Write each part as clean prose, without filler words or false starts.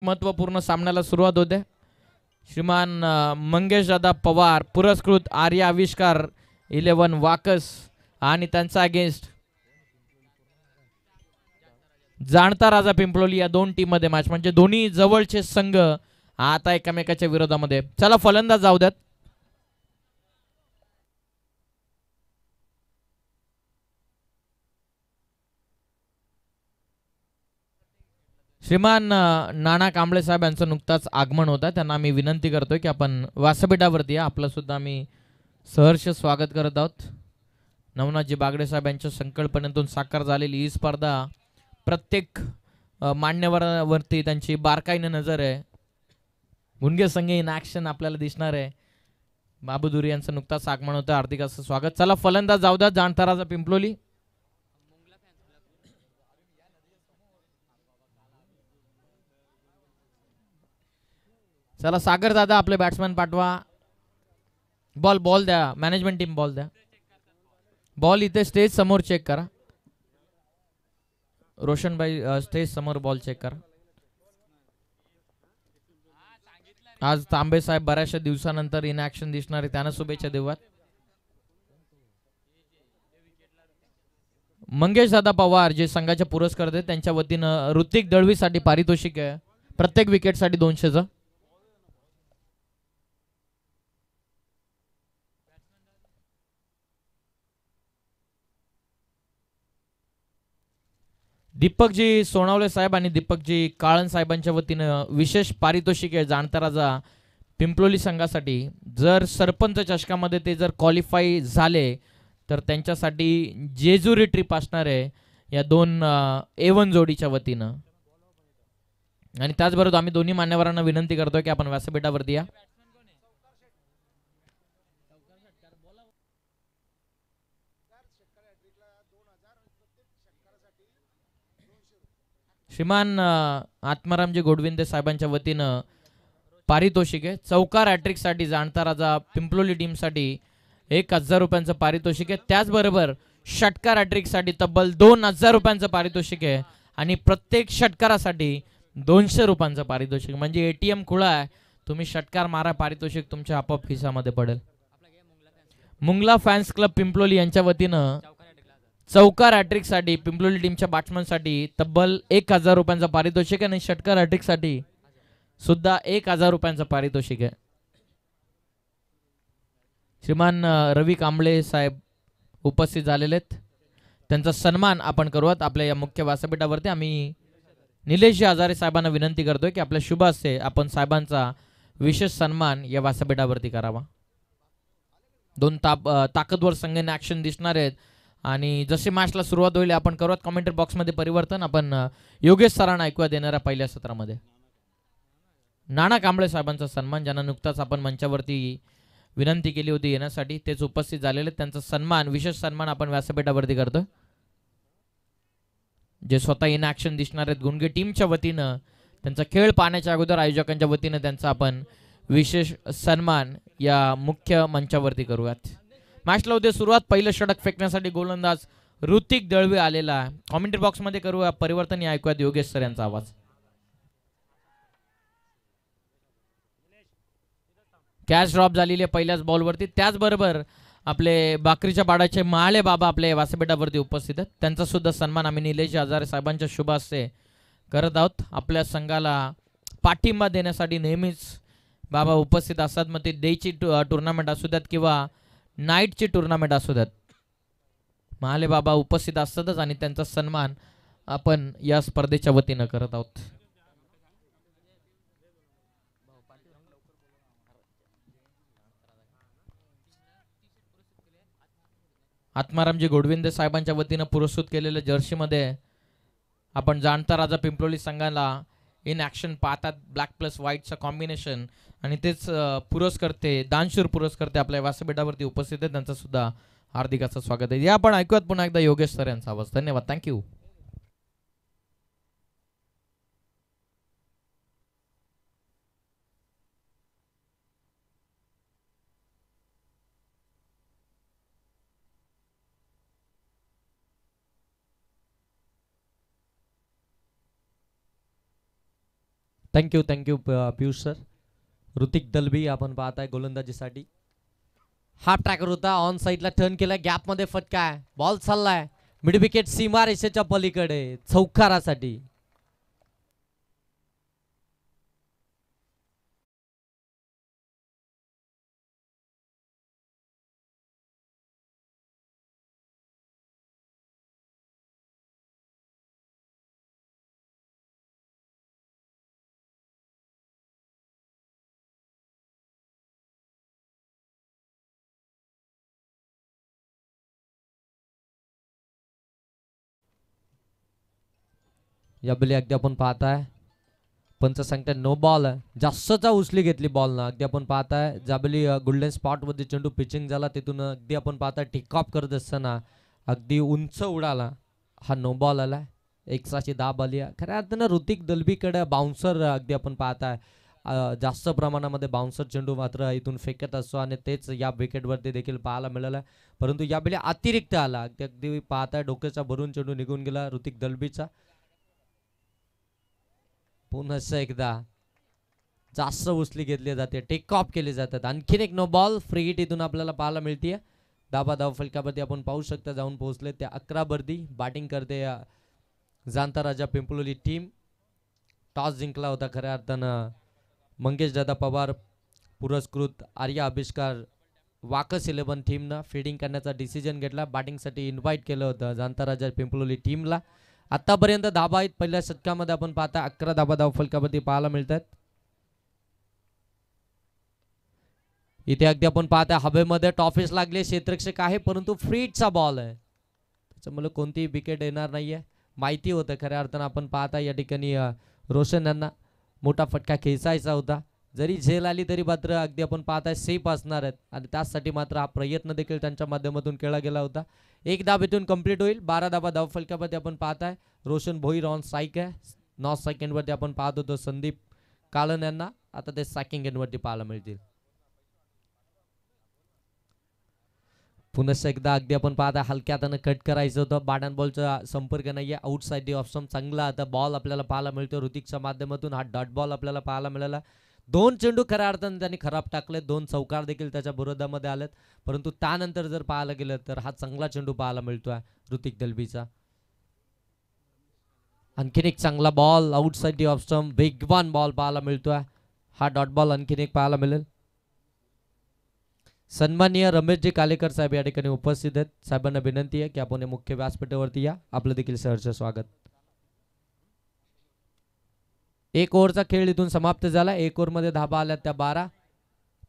महत्त्वपूर्ण सामन्याला सुरुवात होते. श्रीमान मंगेशदादा पवार पुरस्कृत आर्य आविष्कार 11 वाकस आणि त्यांचा अगेन्स्ट जाणता राजा पिंपलोली या दोन टीम मध्ये मॅच, म्हणजे दोन्ही जवळचे संघ आता एकमेकाच्या विरोधामध्ये. चला फलंदाज जाऊ द्यात. श्रीमान नाना कांबळे साहेब यांचं नुकताच आगमन होतं. त्यांना आम्ही विनंती करतोय की आपण व्यासपीठावरती या. आपलं सुद्धा आम्ही सहर्ष स्वागत करत आहोत. नवनाथजी बागडे साहेब यांच्या संकल्पनेतून साकार झालेली ही स्पर्धा प्रत्येक मान्यवरावरती त्यांची बारकाईने नजर आहे. गुणगे संघ इन ॲक्शन आपल्याला दिसणार आहे. बाबूदुरी यांचं नुकताच आगमन होतं. हार्दिक असं स्वागत. चला फलंदाज जाऊ द्या. जाणता राजा पिंपलोली. चला सागर दादा आपले बॅट्समॅन पाठवा. बॉल द्या. मॅनेजमेंट टीम बॉल द्या. बॉल इथे स्टेज समोर चेक करा. रोशनभाई स्टेज समोर बॉल चेक करा. आज तांबे साहेब बऱ्याचशा दिवसानंतर इन ॲक्शन दिसणार आहे. त्यांना शुभेच्छा देऊयात. मंगेश दादा पवार जे संघाचे पुरस्कार आहेत त्यांच्या वतीनं ऋतिक दळवीसाठी पारितोषिक आहे. प्रत्येक विकेटसाठी 200चं. दीपकजी सोनावले साहेब आणि दीपकजी काळन साहेबांच्या वतीनं विशेष पारितोषिक आहे जाणता राजा पिंपलोली संघासाठी. जर सरपंच चषकामध्ये ते जर क्वालिफाय झाले तर त्यांच्यासाठी जेजुरी ट्रिप असणार आहे या दोन A1 जोडीच्या वतीनं. आणि त्याचबरोबर आम्ही दोन्ही मान्यवरांना विनंती करतोय की आपण व्यासपीठावरती या. श्रीमान आत्मारामजी गोडविंदे साहेबांच्या वतीनं पारितोषिक आहे. चौकार हॅट्रिकसाठी जाणता राजा पिंपलोली टीमसाठी 1000 रुपयांचं पारितोषिक आहे. त्याचबरोबर षटकार हॅट्रिकसाठी तब्बल 2000 रुपयांचं पारितोषिक आहे. आणि प्रत्येक षटकारासाठी 200 रुपयांचं पारितोषिक. म्हणजे ATM खुळा आहे. तुम्ही षटकार मारा, पारितोषिक तुमच्या आपोआप खिशामध्ये पडेल. मुंगला फॅन्स क्लब पिंपलोली यांच्या वतीनं चौकार हॅट्रिकसाठी पिंपलोली टीमच्या बॅट्समनसाठी तब्बल 1000 रुपयांचं पारितोषिक आहे. आणि षटकार हॅट्रिकसाठी सुद्धा 1000 रुपयांचं पारितोषिक आहे. श्रीमान रवी कांबळे साहेब उपस्थित झालेले आहेत. त्यांचा सन्मान आपण करूयात आपल्या या मुख्य व्यासपीठावरती. आम्ही निलेशजी हजारे साहेबांना विनंती करतोय की आपल्या शुभ हस्ते आपण साहेबांचा विशेष सन्मान या व्यासपीठावरती करावा. दोन ताकदवर संघ इन ॲक्शन दिसणार आहेत. आणि जसे मॅचला सुरुवात होईल आपण करूयात कमेंट बॉक्समध्ये परिवर्तन. आपण योगेश सरांना ऐकूया देणाऱ्या पहिल्या सत्रामध्ये नाना कांबळे साहेबांचा सन्मान, ज्यांना नुकताच आपण मंचावरती विनंती केली होती येण्यासाठी, तेच उपस्थित झालेले. त्यांचा सन्मान, विशेष सन्मान आपण व्यासपीठावरती करतो. जे स्वतः इन ॲक्शन दिसणार आहेत गुणगे टीमच्या वतीनं, त्यांचा खेळ पाहण्याच्या अगोदर आयोजकांच्या वतीनं त्यांचा आपण विशेष सन्मान या मुख्य मंचावरती करूयात. मॅचला होते सुरुवात. पहिलं षटक फेकण्यासाठी गोलंदाज ऋतिक दळवी आलेला आहे. कॉमेंट्री बॉक्समध्ये करूया परिवर्तन. या ऐकूयात योगेश सर यांचा आवाज. कॅच ड्रॉप झालेली आहे पहिल्याच बॉलवरती. त्याचबरोबर आपले बाकरीच्या पाडाचे माळे बाबा आपल्या व्यासपीठावरती उपस्थित आहेत. त्यांचा सुद्धा सन्मान आम्ही निलेश हजारे साहेबांच्या शुभ हस्ते करत आहोत. आपल्या संघाला पाठिंबा देण्यासाठी नेहमीच बाबा उपस्थित असतात. मग ते डेची टुर्नामेंट असू द्यात किंवा नाईटची टुर्नामेंट असू द्यात, महाले बाबा उपस्थित असतातच. आणि त्यांचा सन्मान आपण या स्पर्धेच्या वतीनं करत आहोत. आत्मारामजी गोडविंदे साहेबांच्या वतीनं पुरस्कृत केलेल्या जर्सीमध्ये आपण जाणता राजा पिंपलोली संघाला इन ॲक्शन पाहतात. ब्लॅक प्लस व्हाईटचं कॉम्बिनेशन. आणि तेच पुरस्कर्ते, दानशूर पुरस्कर्ते आपल्या व्यासपीठावरती उपस्थित आहेत. त्यांचं सुद्धा हार्दिक असं स्वागत आहे. या आपण ऐकूयात पुन्हा एकदा योगेश सर यांचा आवाज. धन्यवाद. Thank you. Thank you Piyush sir. Hrithik Dalbi आपण पाहताय गोलंदाजीसाठी. हाफ ट्रॅकर होता, ऑन साईडला टर्न केलाय, गॅप मध्ये फटका आहे, बॉल चाललाय मिड विकेट सीमा रेषेच्या पलीकडे चौकारासाठी. याबली अगदी आपण पाहताय पंच सांगताय नो बॉल आहे, जास्तचा उचली घेतली बॉल ना. अगदी आपण पाहताय ज्याबली गोल्डन स्पॉट मध्ये चेंडू पिचिंग झाला तिथून अगदी आपण पाहताय टेक ऑफ करत असताना अगदी उंच उडाला. हा नो बॉल आला. एक्स्ट्राची दाब आली. खऱ्या अर्थानं ऋतिक दलबीकडे बाउन्सर अगदी आपण पाहताय जास्त प्रमाणामध्ये बाउन्सर चेंडू मात्र इथून फेकत असतो आणि तेच या विकेटवरती देखील पाहायला मिळालं. परंतु यावेळी अतिरिक्त आला. अगदी अगदी पाहताय डोक्याचा भरून चेंडू निघून गेला ऋतिक दलबीचा. पुन्हा एकदा जास्त उचली घेतली जाते, टेक ऑफ केले जातात. आणखीन एक नो बॉल फ्री हिट इथून आपल्याला पाहायला मिळते. धाबा धाव फलकावरती आपण पाहू शकता जाऊन पोहोचले ते 11 बर्दी. बॅटिंग करते जाणता राजा पिंपलोली टीम. टॉस जिंकला होता खऱ्या अर्थानं मंगेश दादा पवार पुरस्कृत आर्या आविष्कार वाकस 11 टीमनं फिल्डिंग करण्याचा डिसिजन घेतला. बॅटिंगसाठी इन्व्हाइट केलं होतं जाणता राजा पिंपलोली टीमला. आतापर्यंत धाबा आहेत पहिल्या षटकामध्ये आपण पाहता 11 धाबा धाव फलकावरती पाहायला मिळतात. इथे अगदी आपण पाहता हवेमध्ये टॉफिस लागले, क्षेत्ररक्षक आहे परंतु फ्रीटचा बॉल आहे, त्याच्यामुळे कोणतीही विकेट येणार नाहीये. माहिती होतं खऱ्या अर्थानं आपण पाहता या ठिकाणी रोशन यांना मोठा फटका खेचायचा होता. जरी झेल आली तरी मात्र अगदी आपण पाहताय सेफ असणार आहेत आणि त्यासाठी मात्र हा प्रयत्न देखील त्यांच्या माध्यमातून केला गेला होता. एक धाब इथून कंप्लीट होईल. 12 धाबा धाव फलकावरती आपण पाहताय रोशन भोईर ऑन स्ट्राईक आहे. 9 सेकंडवरती आपण पाहत होतो संदीप कालन यांना, आता ते सेकंड एंडवरती पाहायला मिळतील. पुन्हा एकदा अगदी आपण पाहता हलक्या हातानं कट करायचं होतं. बॅट बॉलचा संपर्क नाहीये. आउटसाइड दी ऑप्शन चांगला आता बॉल आपल्याला पाहायला मिळतो ऋतिकच्या माध्यमातून. हा डॉट बॉल आपल्याला पाहायला मिळाला. 2 चेंडू खऱ्या अर्थानं त्यांनी खराब टाकले. 2 चौकार देखील त्याच्या विरोधामध्ये आलेत. परंतु त्यानंतर जर पाहायला गेलं तर हा चांगला चेंडू पाहायला मिळतोय ऋतिक दलबीचा. आणखीन एक चांगला बॉल आउटसाइड दी ऑप्शन वेगवान बॉल पाहायला मिळतोय. हा डॉट बॉल आणखीन एक पाहायला मिळेल. सन्माननीय रमेशजी कालेकर साहेब या ठिकाणी उपस्थित आहेत. साहेबांना विनंती आहे की आपण मुख्य व्यासपीठावरती या. आपलं देखील सहर्ष स्वागत. 1 ओव्हरचा खेळ इथून समाप्त झाला. 1 ओव्हरमध्ये धाबा आल्या त्या 12.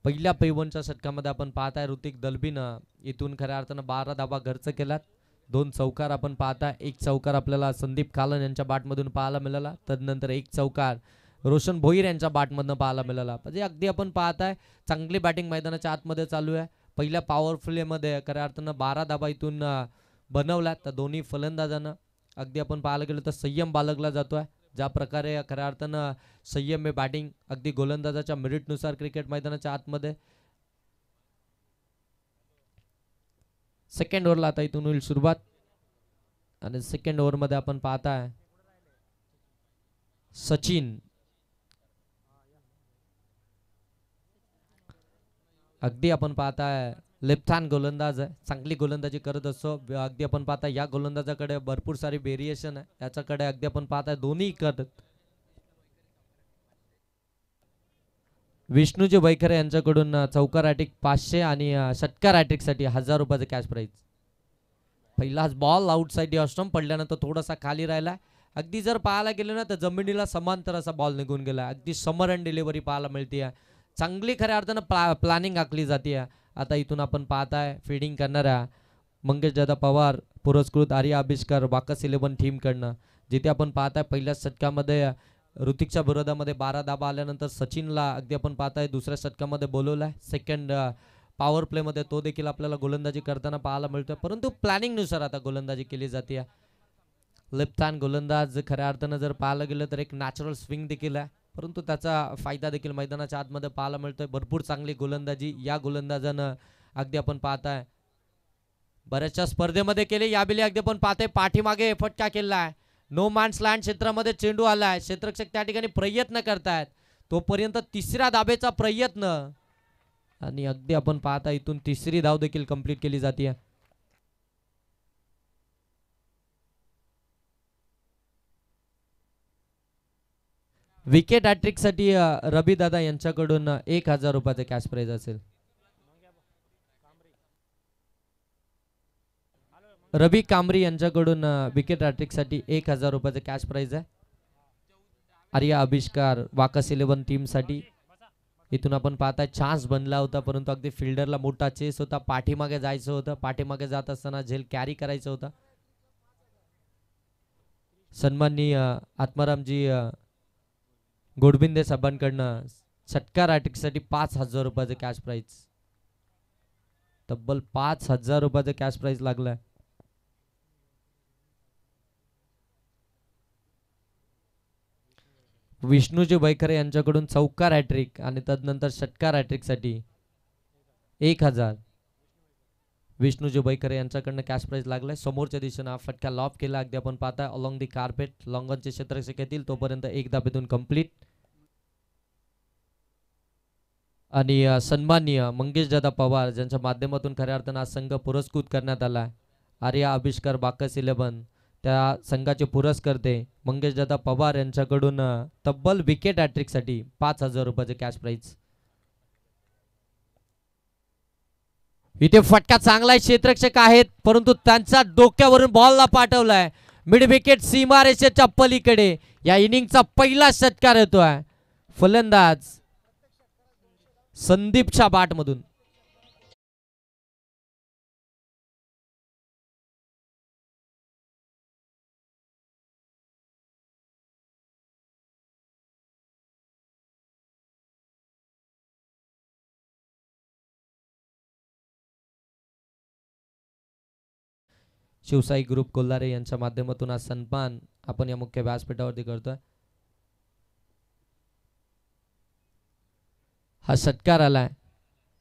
पहिल्या 55च्या षटकामध्ये आपण पाहताय ऋतिक दलबीनं इथून खऱ्या अर्थानं 12 धाबा घरचं केलात. 2 चौकार आपण पाहताय. 1 चौकार आपल्याला संदीप कालन यांच्या बॅटमधून पाहायला मिळाला. तदनंतर 1 चौकार रोशन भोईर यांच्या बॅटमधनं पाहायला मिळाला. म्हणजे अगदी आपण पाहताय चांगली बॅटिंग मैदानाच्या आतमध्ये चालू आहे. पहिल्या पॉवर प्लेमध्ये खऱ्या अर्थानं 12 धाबा इथून बनवल्यात. तर दोन्ही फलंदाजांना अगदी आपण पाहायला गेलो तर संयम बाळगला जातोय. ज्या प्रकारे खऱ्या अर्थानं संयम हे बॅटिंग अगदी गोलंदाजाच्या मेरिटनुसार क्रिकेट मैदानाच्या आतमध्ये. सेकंड ओव्हरला आता इथून होईल सुरुवात आणि सेकंड ओव्हरमध्ये आपण पाहताय सचिन अगदी आपण पाहताय लेफ्ट हँड गोलंदाज आहे. चांगली गोलंदाजी करत असतो. अगदी आपण पाहताय या गोलंदाजाकडे भरपूर सारी व्हेरिएशन आहे. त्याच्याकडे अगदी आपण पाहताय दोन्ही करत. विष्णूजी वैखरे यांच्याकडून चौकार हॅट्रिक 500 आणि षटकार हॅट्रिक साठी 1000 रुपयाचं कॅश प्राइज. पहिलाच बॉल आउटसाइड ऑस्ट्रम पडल्यानंतर थोडासा खाली राहिला. अगदी जर पाहायला गेलं ना तर जमिनीला समांतर असा बॉल निघून गेला. अगदी समर अँड डिलिव्हरी पाहायला मिळते. चांगली खऱ्या अर्थानं प्लॅनिंग आखली जाते. आता इथून आपण पाहताय फिल्डिंग करणाऱ्या मंगेश दादा पवार पुरस्कृत आर्या आविष्कार वाकस 11 टीमकडनं, जिथे आपण पाहताय पहिल्या षटकामध्ये ऋतिकच्या विरोधामध्ये 12 धाबा आल्यानंतर सचिनला अगदी आपण पाहताय दुसऱ्या षटकामध्ये बोलवलाय. सेकंड पॉवर प्लेमध्ये तो देखील आपल्याला गोलंदाजी करताना पाहायला मिळतोय. परंतु प्लॅनिंगनुसार आता गोलंदाजी केली जाते. लेफ्ट हँड गोलंदाज खऱ्या अर्थानं जर पाहायला गेलं तर एक नॅचरल स्विंग देखील आहे, परंतु त्याचा फायदा देखील मैदानाच्या आतमध्ये पाहायला मिळतोय. भरपूर चांगली गोलंदाजी या गोलंदाजानं अगदी आपण पाहताय बऱ्याचशा स्पर्धेमध्ये केले. यावेळी अगदी आपण पाहताय पाठीमागे फटका केला आहे. नो मॅन्स लँड क्षेत्रामध्ये चेंडू आलाय, क्षेत्ररक्षक त्या ठिकाणी प्रयत्न करतायत, तोपर्यंत तिसऱ्या धाबेचा प्रयत्न आणि अगदी आपण पाहता इथून तिसरी धाव देखील कंप्लीट केली जाते. विकेट हॅट्रिक साठी रवी दादा यांच्याकडून 1000 रुपयाचे कॅश प्राइज असेल. रवी कांबरी यांच्याकडून विकेट हॅट्रिक साठी 1000 रुपयाचे कॅश प्राइज आहे. आर्या अभिष्कार वाकस 11 टीम साठी. इथून आपण पाहताय चान्स बनला होता, परंतु अगदी फिल्डरला मोठा चेस होता, पाठीमागे जायचं होतं, पाठीमागे जात असताना झेल कॅरी करायचं होतं. सन्माननीय आत्मारामजी गोडबिंदे साहेबांकडनं षटकार हॅट्रिक साठी 5000 रुपयाचे कॅश प्राइज. तब्बल 5000 रुपयाचे कॅश प्राइज लागलाय. विष्णूजी बैखरे यांच्याकडून चौकार हॅट्रिक आणि तदनंतर षटकार हॅट्रिक साठी 1000 विष्णूजी बैखरे यांच्याकडनं कॅश प्राइज लागलाय. समोरच्या दिशेनं फटका लॉब केला, अगदी आपण पाहताय अलॉंग दी कार्पेट. लॉंगनचे क्षेत्ररक्षक येतील तोपर्यंत एक धाबेतून कंप्लीट. आणि सन्माननीय मंगेश दादा पवार ज्यांच्या माध्यमातून खऱ्या अर्थानं आज संघ पुरस्कृत करण्यात आला. आर्या अभिष्कार बाकस 11 त्या संघाचे पुरस्कर्ते मंगेश दादा पवार यांच्याकडून तब्बल विकेट हॅट्रिक साठी 5000 रुपयाचे कॅश प्राइज. इथे फटका चांगला क्षेत्ररक्षक आहेत, परंतु त्यांच्या डोक्यावरून बॉलला पाठवलाय मिड विकेट सीमारेषेच्या पलीकडे. या इनिंगचा पहिला षटकार येतोय. फलंदाज संदीपच्या बॅट मधून. शिवसाई ग्रुप कोल्हारे यांच्या माध्यमातून आज सन्मान आपण या मुख्य व्यासपीठावरती करतोय. हा षटकार आलाय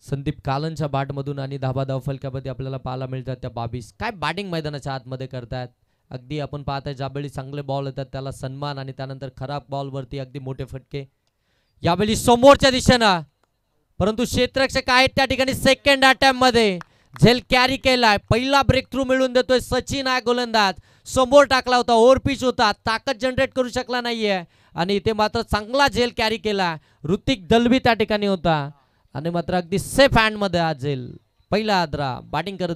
संदीप कालनच्या बॅट मधून आणि धाबाधाव फलकामध्ये आपल्याला पाहायला मिळतात त्या 22. काय बॅटिंग मैदानाच्या आतमध्ये करतायत. अगदी आपण पाहताय ज्यावेळी चांगले बॉल येतात त्याला सन्मान आणि त्यानंतर खराब बॉल वरती अगदी मोठे फटके. यावेळी समोरच्या दिशेनं, परंतु क्षेत्ररक्षक आहेत त्या ठिकाणी सेकंड अटेम्प्ट मध्ये झेल कॅरी केलाय. पहिला ब्रेक थ्रू मिळून देतोय सचिन हा गोलंदाज. समोर टाकला होता, ओव्हर पिच होता, ताकद जनरेट करू शकला नाहीये आणि इथे मात्र चांगला झेल कॅरी केला. ऋतिक दलवी त्या ठिकाणी होता आणि मात्र अगदी सेफ हँड मध्ये हा झेल. पहिला आद्रा बॅटिंग करत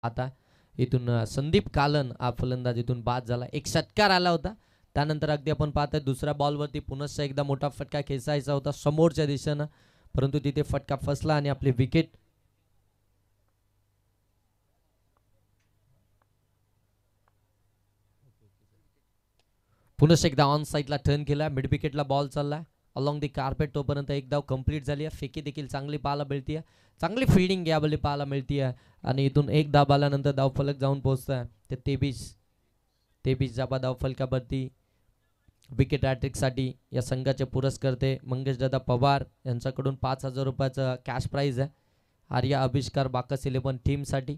आता इथून संदीप कालन हा फलंदाज इथून बाद झाला. एक षटकार आला होता, त्यानंतर अगदी आपण पाहतोय दुसऱ्या बॉलवरती पुनश्च एकदा मोठा फटका खेचायचा होता समोरच्या दिशेनं, परंतु तिथे फटका फसला आणि आपली विकेट. पुनश्च एकदा ऑन साईडला टर्न केला, मिड विकेटला बॉल चाललाय अलॉंग दी कार्पेट. तोपर्यंत एक धाव कंप्लीट झाली आहे. फेकी देखील चांगली पाहायला मिळते, चांगली फिल्डिंग यावेळी पाहायला मिळते आणि इथून एक धाव आल्यानंतर धावफलक जाऊन पोहोचतोय ते 23 जाबा धावफलकावरती. विकेट हॅट्रिक साठी या संघाचे पुरस्कर्ते मंगेश दादा पवार यांच्याकडून 5000 रुपयाचं कॅश प्राइज आहे. आर्या अभिष्कार बाकस 11 टीम साठी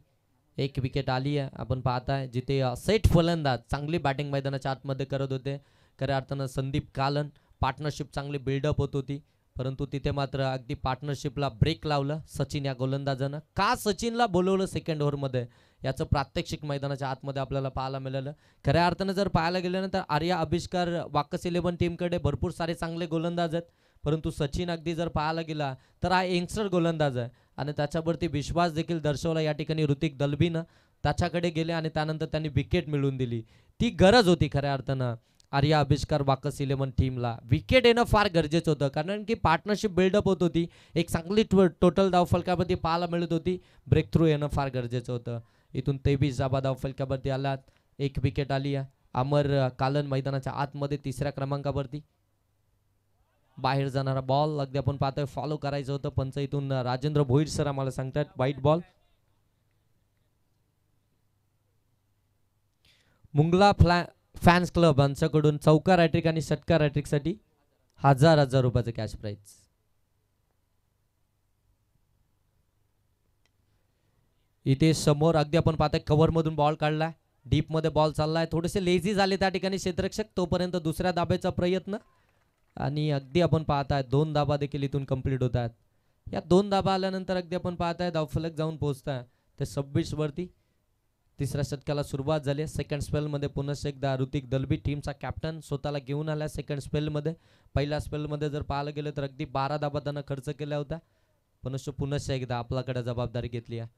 एक विकेट आली आहे. आपण पाहताय जिथे सेट फलंदाज चांगली बॅटिंग मैदानाच्या आतमध्ये करत होते. खऱ्या अर्थानं संदीप कालन पार्टनरशिप चांगली बिल्डअप होत होती, परंतु तिथे मात्र अगदी पार्टनरशिपला ब्रेक लावलं सचिन या गोलंदाजानं. का सचिनला बोलवलं सेकंड ओव्हरमध्ये याचं प्रात्यक्षिक मैदानाच्या आतमध्ये आपल्याला पाहायला मिळालं. खऱ्या अर्थानं जर पाहायला गेलं तर आर्या अभिष्कार वाकस 11 टीमकडे भरपूर सारे चांगले गोलंदाज आहेत, परंतु सचिन अगदी जर पाहायला गेला तर हा यंगस्टर गोलंदाज आहे आणि त्याच्यावरती विश्वास देखील दर्शवला या ठिकाणी ऋतिक दलबीनं. त्याच्याकडे गेले आणि त्यानंतर त्यांनी विकेट मिळवून दिली. ती गरज होती खऱ्या अर्थानं आर्या अभिष्कार बाकस इलेव्हन टीमला विकेट येणं फार गरजेचं होतं, कारण की पार्टनरशिप बिल्डअप होत होती, एक चांगली टोटल धावफलकावरती पाहायला मिळत होती. ब्रेक थ्रू येणं फार गरजेचं होतं. इथून 23 धाबा धावफलकावरती आलात, एक विकेट आली आहे. अमर कालन मैदानाच्या आतमध्ये तिसऱ्या क्रमांकावरती. बाहेर जाणारा बॉल अगदी आपण पाहतोय, फॉलो करायचं होतं, पंच इथून राजेंद्र भोईर सर आम्हाला सांगतात वाईट बॉल. मुंगला फॅन्स क्लब यांच्याकडून चौकार हॅट्रिक आणि षटकार हॅट्रिक साठी 1000 रुपयाचं कॅश प्राइज. इथे समोर अगदी आपण पाहतोय कव्हर मधून बॉल काढलाय, डीप मध्ये बॉल चाललाय, थोडेसे लेझी झाले त्या ठिकाणी क्षेत्ररक्षक, तोपर्यंत दुसऱ्या दाब्याचा प्रयत्न आणि अगदी आपण पाहताय 2 धाबा देखील इथून कंप्लीट होत आहेत. या 2 धाबा आल्यानंतर अगदी आपण पाहताय धावफलक जाऊन पोहोचताय ते 26 वरती. तिसऱ्या षटकाला सुरुवात झाली. सेकंड स्पेलमध्ये पुन्हा एकदा ऋतिक दलबी टीमचा कॅप्टन स्वतःला घेऊन आला सेकंड स्पेलमध्ये. पहिल्या स्पेलमध्ये जर पाहायला गेलं तर अगदी 12 धाबा त्यानं खर्च केला होता, पुन्हा एकदा आपल्याकडे जबाबदारी घेतली आहे.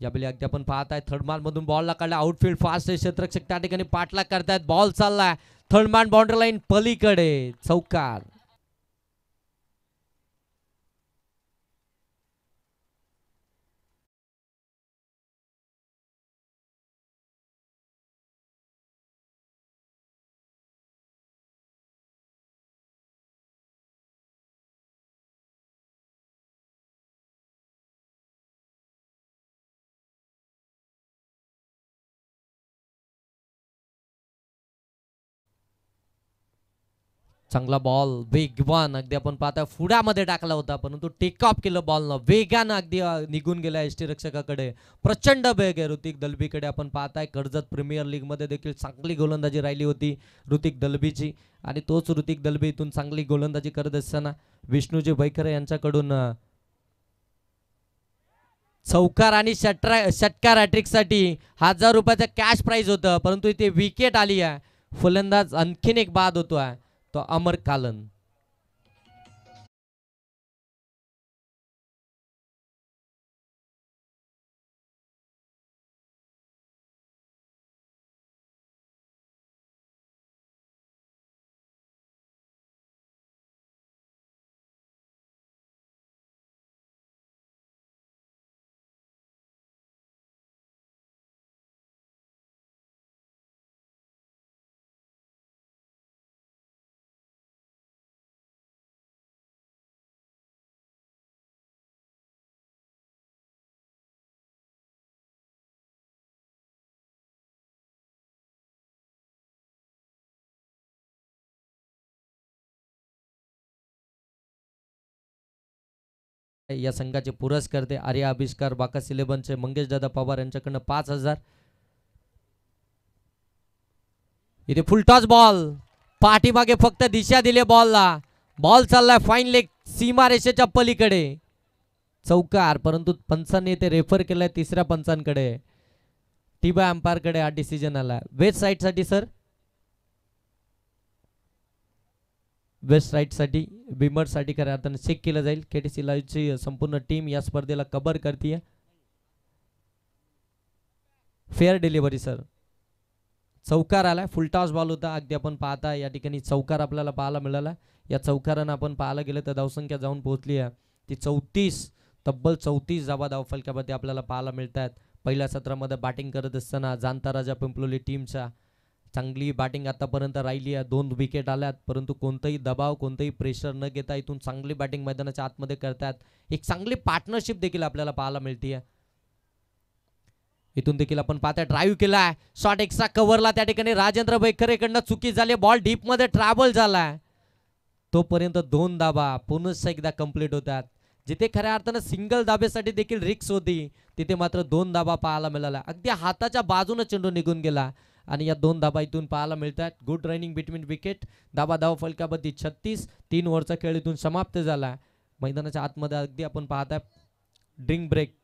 यावेळी अगदी आपण पाहताय थर्ड मॅन मधून बॉल काढला, आउटफील्ड फास्ट क्षेत्ररक्षक त्या ठिकाणी पाठलाग करतायत, बॉल चाललाय थर्ड मॅन बाउंड्री लाईन पलीकडे, चौकार. चांगला बॉल वेगवान अगदी आपण पाहता फुड्यामध्ये टाकला होता, परंतु टेक ऑफ केलं बॉलनं, वेगानं अगदी निघून गेला एसटी रक्षकाकडे. प्रचंड वेग आहे ऋतिक दलबीकडे. आपण पाहताय कर्जत प्रीमियर लीग मध्ये देखील चांगली गोलंदाजी राहिली होती ऋतिक दलबीची, आणि तोच ऋतिक दलबी इथून चांगली गोलंदाजी करत असताना विष्णूजी भैखरे यांच्याकडून चौकार आणि षटकार हॅट्रिक साठी 1000 रुपयाचं कॅश प्राइज होतं, परंतु इथे विकेट आली आहे. फलंदाज आणखीन एक बाद होतोय, तो अमर कालन. या संघाचे पुरस्कर्ते आर्या अभिष्कार बाकस इलेव्हनचे मंगेश दादा पवार यांच्याकडनं 5000. इथे फुलटॉस बॉल, पाठीमागे फक्त दिशा दिली बॉलला, बॉल चाललाय फाईन लेग सीमारेषेच्या पलीकडे, चौकार. परंतु पंचांनी इथे रेफर केलाय तिसऱ्या पंचांकडे, टीबा अंपायर कडे हा डिसिजन आला. वेस्ट साइड साठी सर, वेस्ट राईट साठी बिमर साठी खऱ्या अर्थाने चेक केलं जाईल. केटीसी लाईव्हची संपूर्ण टीम या स्पर्धेला कव्हर करते. फेअर डिलिव्हरी सर, चौकार आलाय, फुलटॉस बॉल होता अगदी आपण पाहता या ठिकाणी चौकार आपल्याला पाहायला मिळाला. या चौकारानं आपण पाहायला गेलं तर धावसंख्या जाऊन पोहोचली आहे ती 34, तब्बल 34 धावा धावफलकामध्ये आपल्याला पाहायला मिळत आहेत. पहिल्या सत्रामध्ये बॅटिंग करत असताना जाणता राजा पिंपलोली टीमच्या चांगली बॅटिंग आतापर्यंत राहिली आहे, 2 विकेट आल्यात, परंतु कोणताही दबाव कोणताही प्रेशर न घेता इथून चांगली बॅटिंग मैदानाच्या आतमध्ये करतात. एक चांगली पार्टनरशिप देखील आपल्याला पाहायला मिळते. इथून देखील आपण पाहता ड्राईव्ह केलाय, शॉट एक्स्ट्रा कव्हरला त्या ठिकाणी राजेंद्र भैखरेकडनं चुकी झाली, बॉल डीप मध्ये ट्रॅव्हल झालाय, तोपर्यंत 2 धाबा पुन्हा एकदा कंप्लीट होतात. जिथे खऱ्या अर्थानं सिंगल धाब्यासाठी देखील रिक्स होती, तिथे मात्र 2 धाबा पाहायला मिळाला. अगदी हाताच्या बाजूने चेंडू निघून गेला आणि या 2 धाबा इथून पाहायला मिळतात. Good running between wicket. धाबा धाव फलकावरती 36. 3 ओव्हरचा खेळ इथून समाप्त झाला. मैदानाच्या आतमध्ये अगदी आपण पाहताय ड्रिंक ब्रेक.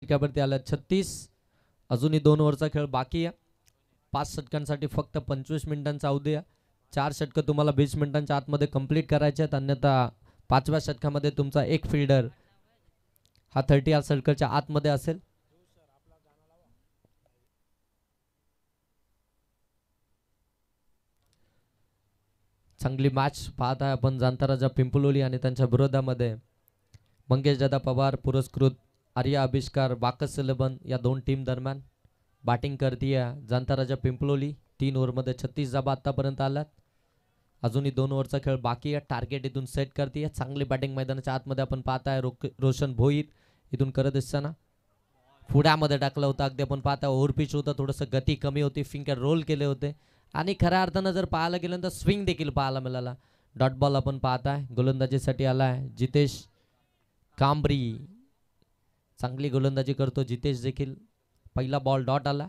फलकावरती आला 36. अजूनही 2 ओव्हरचा खेळ बाकी आहे. 5 षटकांसाठी फक्त 25 मिनिटांचा अवधी आहे. 4 षटकं तुम्हाला 20 मिनिटांच्या आतमध्ये कंप्लीट करायचे आहेत. अन्यथा 5व्या षटकामध्ये तुमचा एक फिल्डर हा 30 सर्कलच्या आतमध्ये असेल. चांगली मॅच पाहत आहे आपण जांताराजा पिंपलोली आणि त्यांच्या विरोधामध्ये मंगेश दादा पवार पुरस्कृत आर्या आविष्कार बाकस 11 या दोन टीम दरम्यान बॅटिंग करतीये जांताराजा पिंपलोली. 3 ओव्हरमध्ये 36 धावा आतापर्यंत आल्यात. अजूनही 2 ओव्हरचा खेळ बाकी आहे. टार्गेट इथून सेट करतीये. चांगली बॅटिंग मैदानाच्या आतमध्ये आपण पाहताय रोशन भोईर इथून करत असताना पुढ्यामध्ये टाकलं होतं. अगदी आपण पाहताय ओव्हर पिच होतं, थोडंसं गती कमी होती, फिंगर रोल केले होते आणि खऱ्या अर्थानं जर पाहायला गेलं तर स्विंग देखील पाहायला मिळाला. डॉट बॉल आपण पाहताय गोलंदाजीसाठी आलाय जितेश कांबरी. चांगली गोलंदाजी करतो जितेश देखील. पहिला बॉल डॉट आला.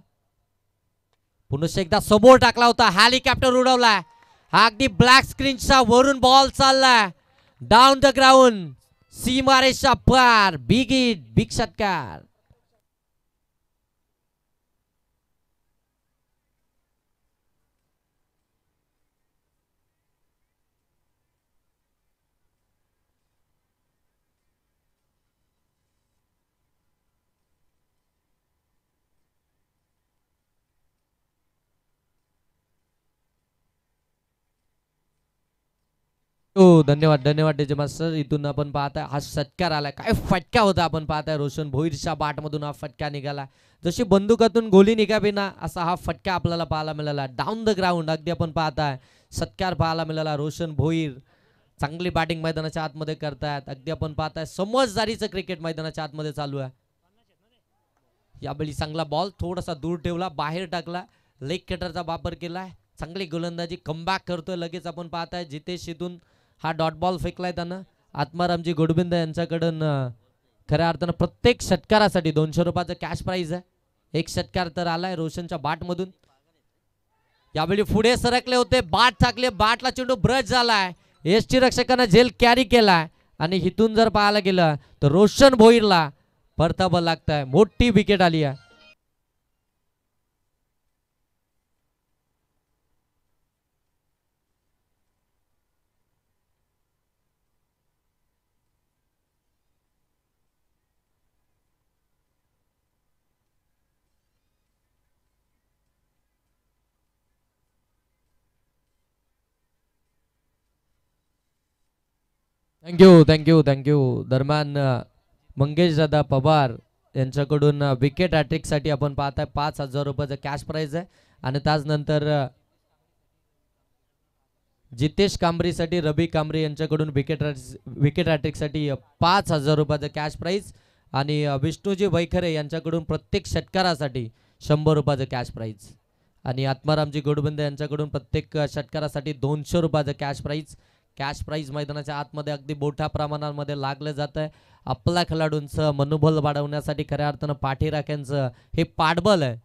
पुन्हा एकदा समोर टाकला होता, हेलिकॉप्टर उडवलाय. हा अगदी ब्लॅक स्क्रीनचा वरून बॉल चाललाय डाऊन द ग्राउंड, सीमारेषा पार. बिग हिट, बिग षटकार. हो धन्यवाद धन्यवाद डीजे मास्टर. इथून आपण पाहताय हा षटकार आलाय. काय फटका होता आपण पाहताय. रोशन भोईरच्या बाटमधून हा फटका निघाला. जशी बंदुकातून गोली निघाविना असा हा फटका आपल्याला पाहायला मिळाला. डाऊन द ग्राउंड अगदी आपण पाहताय षटकार पाहायला मिळाला. रोशन भोईर चांगली बॅटिंग मैदानाच्या आतमध्ये करतायत. अगदी आपण पाहताय समजदारीचं क्रिकेट मैदानाच्या आतमध्ये चालू आहे. यावेळी चांगला बॉल थोडासा दूर ठेवला, बाहेर टाकला, लेग कटरचा वापर केलाय. चांगली गोलंदाजी कमबॅक करतोय लगेच. आपण पाहताय जितेश इथून हा डॉट बॉल फेकलाय त्यानं. आत्मारामजी गोडबिंद यांच्याकडून खऱ्या अर्थानं प्रत्येक षटकारासाठी 200 रुपयाचं कॅश प्राइज आहे. एक षटकार तर आलाय रोशनच्या बाटमधून. यावेळी पुढे सरकले होते, बाट टाकले, बाटला चेंडू ब्रश झालाय. एसटी रक्षकांना झेल कॅरी केलाय आणि इथून जर पाहायला गेलं तर रोशन भोईरला परतावं लागतंय. मोठी विकेट आली आहे. Thank you thank you thank you. दरम्यान मंगेश दादा पवार यांच्याकडून विकेट हॅट्रिकसाठी आपण पाहताय 5,000 रुपयाचं कॅश प्राइज आहे. आणि त्याचनंतर जितेश कांबरीसाठी रवी कांबरी यांच्याकडून विकेट हॅट्रिकसाठी 5,000 रुपयाचं कॅश प्राइज. आणि विष्णूजी वैखरे यांच्याकडून प्रत्येक षटकारासाठी 100 रुपयाचं कॅश प्राइज. आणि आत्मारामजी गोडबंद यांच्याकडून प्रत्येक षटकारासाठी 200 रुपयाचं कॅश प्राइज. कॅश प्राइज मैदानाच्या आतमध्ये अगदी मोठ्या प्रमाणामध्ये लागलं जात आहे. आपल्या खेळाडूंचं मनोबल वाढवण्यासाठी खऱ्या अर्थानं पाठीराख्यांचं हे पाठबळ आहे.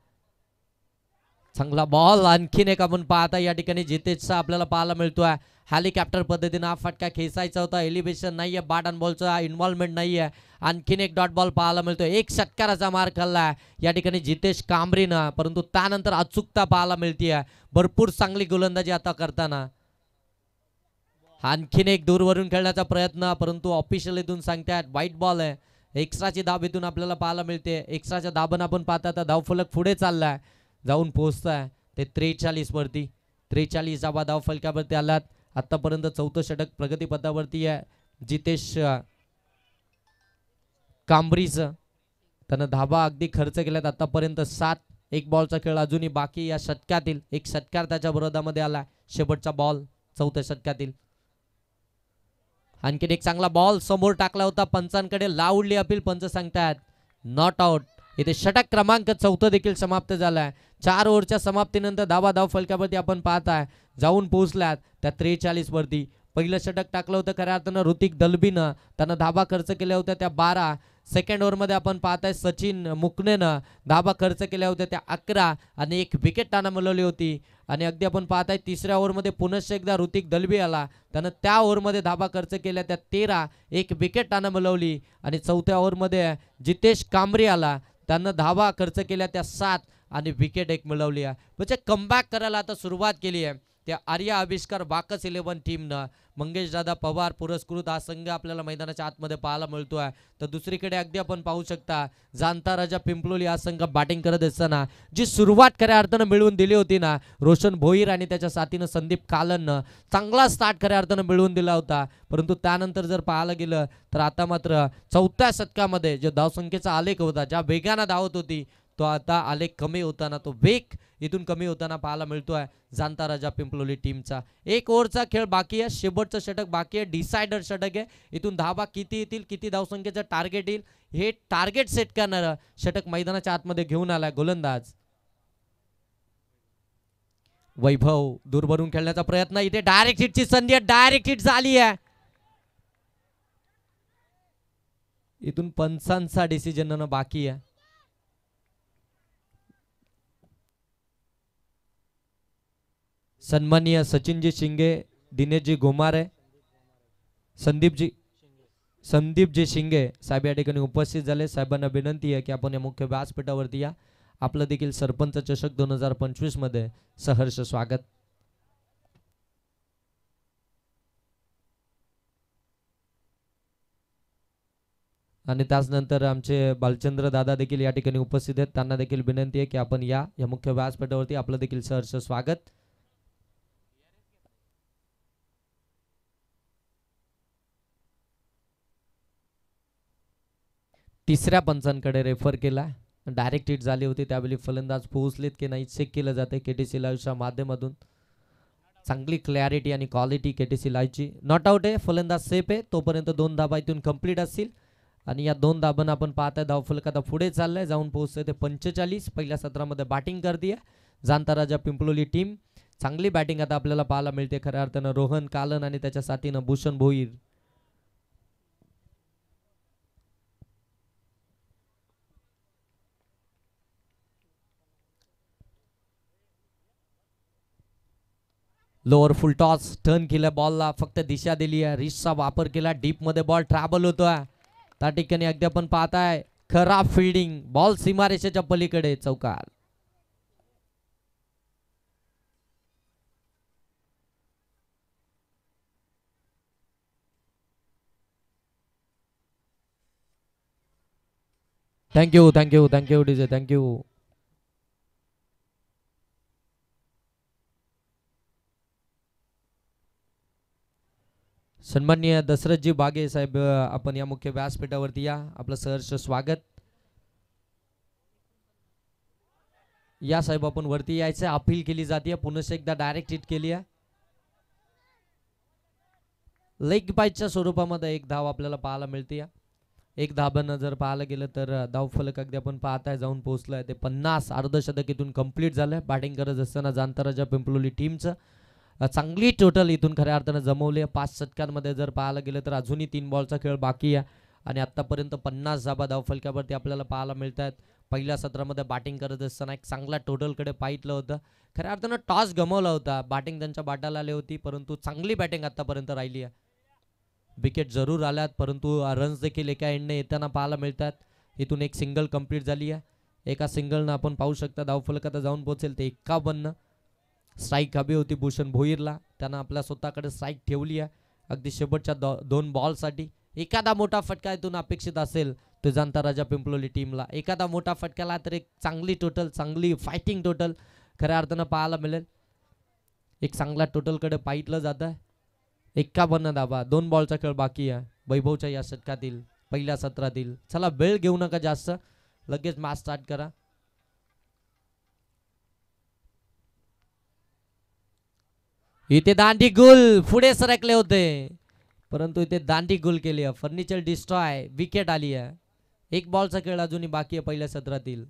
चांगला बॉल आणखीन एक आपण पाहता या ठिकाणी जितेशचा आपल्याला पाहायला मिळतोय. हेलिकॉप्टर पद्धतीनं हा फटका खेचायचा होता. एलिव्हेशन नाहीये, बॅट अँड बॉलचा इन्व्हॉल्वमेंट नाहीये. आणखीन एक डॉट बॉल पाहायला मिळतोय. एक षटकाराचा मार खाल्लाय या ठिकाणी जितेश कांबरीनं, परंतु त्यानंतर अचूकता पाहायला मिळतीये. भरपूर चांगली गोलंदाजी आता करताना. आणखीन एक दूरवरून खेळण्याचा प्रयत्न, परंतु ऑफिशियल इथून सांगतात व्हाईट बॉल आहे. एक्स्ट्राची दाब इथून आपल्याला पाहायला मिळते. एक्स्ट्राच्या दाबन आपण पाहता तर धावफलक पुढे चाललाय, जाऊन पोहोचताय ते 43 वरती. 43 धावा धाव फलकावरती आलात. आतापर्यंत 4थं षटक प्रगतीपथावरती आहे जितेश कांबरीचं. त्यानं धावा अगदी खर्च केल्यात आतापर्यंत 7. एक बॉलचा खेळ अजूनही बाकी या षटकातील. एक षटकार त्याच्या विरोधामध्ये आला. शेवटचा बॉल 4थ्या षटकातील. आणखीन एक चांगला बॉल समोर टाकला होता. पंचांकडे लावली अपील, पंच सांगतात नॉट आउट. इथे षटक क्रमांक 4 देखील समाप्त झालाय. 4 ओव्हरच्या समाप्तीनंतर धावा धाव फलकावरती आपण पाहताय जाऊन पोहोचल्यात त्या 43 वरती. पहिलं षटक टाकलं होतं खऱ्या अर्थानं ऋतिक दलबीनं. त्यानं धावा खर्च केल्या होत्या त्या 12. सेकंड ओव्हरमध्ये आपण पाहताय सचिन मुकनेनं धाबा खर्च केल्या होत्या त्या 11 आणि एक विकेट त्यानं मिळवली होती. आणि अगदी आपण पाहताय तिसऱ्या ओव्हरमध्ये पुनश्च एकदा ऋतिक दलबी आला, त्यानं त्या ओव्हरमध्ये धाबा खर्च केल्या त्या 13, एक विकेट त्यानं मिळवली. आणि चौथ्या ओव्हरमध्ये जितेश कांबरी आला, त्यानं धाबा खर्च केल्या त्या 7 आणि विकेट एक मिळवली आहे. म्हणजे कमबॅक करायला आता सुरुवात केली आहे त्या आर्या आविष्कार बाकस 11 टीमनं. मंगेश दादा पवार पुरस्कृत हा संघ आपल्याला मैदानाच्या आतमध्ये पाहायला मिळतोय. तर दुसरीकडे अगदी आपण पाहू शकता जाणता राजा पिंपलोली हा संघ बॅटिंग करत असताना जी सुरुवात खऱ्या अर्थानं मिळवून दिली होती ना रोशन भोईर आणि त्याच्या साथीनं संदीप कालननं, चांगला स्टार्ट खऱ्या अर्थानं मिळवून दिला होता. परंतु त्यानंतर जर पाहायला गेलं तर आता मात्र चौथ्या शतकामध्ये जो धावसंख्येचा आलेख होता, ज्या वेगानं धावत होती, तो आता आलेख कमी होताना, तो वेग इथून कमी होताना पाहायला मिळतोय जाणता राजा पिंपलोली टीमचा. एक ओव्हरचा खेळ बाकी आहे, शेवटचं षटक बाकी आहे, डिसायडर षटक आहे. इथून धाबा किती येतील, किती धावसंख्येचं टार्गेट येईल, हे टार्गेट सेट करणारं षटक मैदानाच्या आतमध्ये घेऊन आलाय गोलंदाज वैभव. दूर भरून खेळण्याचा प्रयत्न, इथे डायरेक्ट हिटची संधी आहे, डायरेक्ट हिट झाली आहे. इथून पंचांचा डिसिजन बाकी आहे. सन्माननीय सचिनजी शिंगे, दिनेशजी घोमारे, संदीपजी शिंगे साहेब या ठिकाणी उपस्थित झाले. साहेबांना विनंती आहे की आपण या मुख्य व्यासपीठावरती या. आपलं देखील सरपंच चषक 2025 मध्ये सहर्ष स्वागत. आणि त्याचनंतर आमचे बालचंद्र दादा देखील या ठिकाणी उपस्थित आहेत, त्यांना देखील विनंती आहे की आपण या मुख्य व्यासपीठावरती. आपलं देखील सहर्ष स्वागत. तिसऱ्या पंचांकडे रेफर केला, डायरेक्ट हिट झाली होती. त्यावेळी फलंदाज पोहोचलेत की नाही चेक केलं जाते केटीसी लाईव्हच्या माध्यमातून. चांगली क्लॅरिटी आणि क्वालिटी केटीसी लाईव्हची. नॉट आउट आहे, फलंदाज सेफ आहे, तोपर्यंत 2 धाबा इथून कंप्लीट असतील. आणि या 2 धाबांना आपण पाहताय धावफलक आता पुढे चाललंय, जाऊन पोहोचतंय ते 45. पहिल्या सत्रामध्ये बॅटिंग करते जाणता राजा पिंपलोली टीम. चांगली बॅटिंग आता आपल्याला पाहायला मिळते खऱ्या अर्थानं. रोहन कालन आणि त्याच्या साथीनं भूषण भोईर. लोअर फुल टॉस टर्न केला, बॉलला फक्त दिशा दिली आहे, रिस्कचा वापर केला, डीप मध्ये बॉल ट्रॅव्हल होतोय. त्या ठिकाणी अगदी आपण पाहताय खराब फिल्डिंग, बॉल सीमारेषेच्या पलीकडे चौकार. Thank you thank you thank you DJ, thank you. सन्माननीय दशरथजी बागे साहेब, आपण या मुख्य व्यासपीठावरती या. आपलं सहर्ष स्वागत. या साहेब आपण वरती यायचं. अपील केली जाते, पुन्हा एकदा डायरेक्ट हिट केली आहे. लेग बाईटच्या स्वरूपामध्ये एक धाव आपल्याला पाहायला मिळते. एक धाबानं जर पाहायला गेलं तर धावफलक अगदी आपण पाहताय जाऊन पोहोचलाय ते 50. अर्धशतक इथून कंप्लीट झालंय. बॅटिंग करत असताना जाणता राजा पिंपलोली टीमचं चांगली टोटल इथून खऱ्या अर्थानं जमवली आहे. 5 षटकांमध्ये जर पाहायला गेलं तर अजूनही 3 बॉलचा खेळ बाकी आहे. आणि आतापर्यंत 50 धाबा धावफलकावरती आपल्याला पाहायला मिळत आहेत. पहिल्या सत्रामध्ये बॅटिंग करत असताना एक चांगला टोटलकडे पाहिलं होतं. खऱ्या अर्थानं टॉस गमावला होता, बॅटिंग त्यांच्या बाटाला आली होती, परंतु चांगली बॅटिंग आतापर्यंत राहिली आहे. विकेट जरूर आल्यात, परंतु रन्स देखील एका एंडने येताना पाहायला मिळतात. इथून एक सिंगल कंप्लीट झाली आहे. एका सिंगलनं आपण पाहू शकता धावफलक आता जाऊन पोहोचेल ते 51. स्ट्राईक हवी होती भूषण भोईरला, त्यानं आपल्या स्वतःकडे स्ट्राईक ठेवली आहे. अगदी शेवटच्या 2 बॉलसाठी एखादा मोठा फटका इथून अपेक्षित असेल तो जाणता राजा पिंपलोली टीमला. एखादा मोठा फटकाला तर एक चांगली टोटल, चांगली फायटिंग टोटल खऱ्या अर्थानं पाहायला मिळेल. एक चांगला टोटलकडे पाहिलं जातं. 51 धाबा, 2 बॉलचा खेळ बाकी आहे वैभवच्या या षटकातील पहिल्या सत्रातील. चला वेळ घेऊ नका जास्त, लगेच मॅच स्टार्ट करा. इथे दांडी गुल पुढे सरकले होते, परंतु इथे दांडी गुल केली आहे. फर्निचर डिस्ट्रॉय, विकेट आली आहे. 1 बॉलचा खेळ अजूनही बाकी आहे पहिल्या सत्रातील.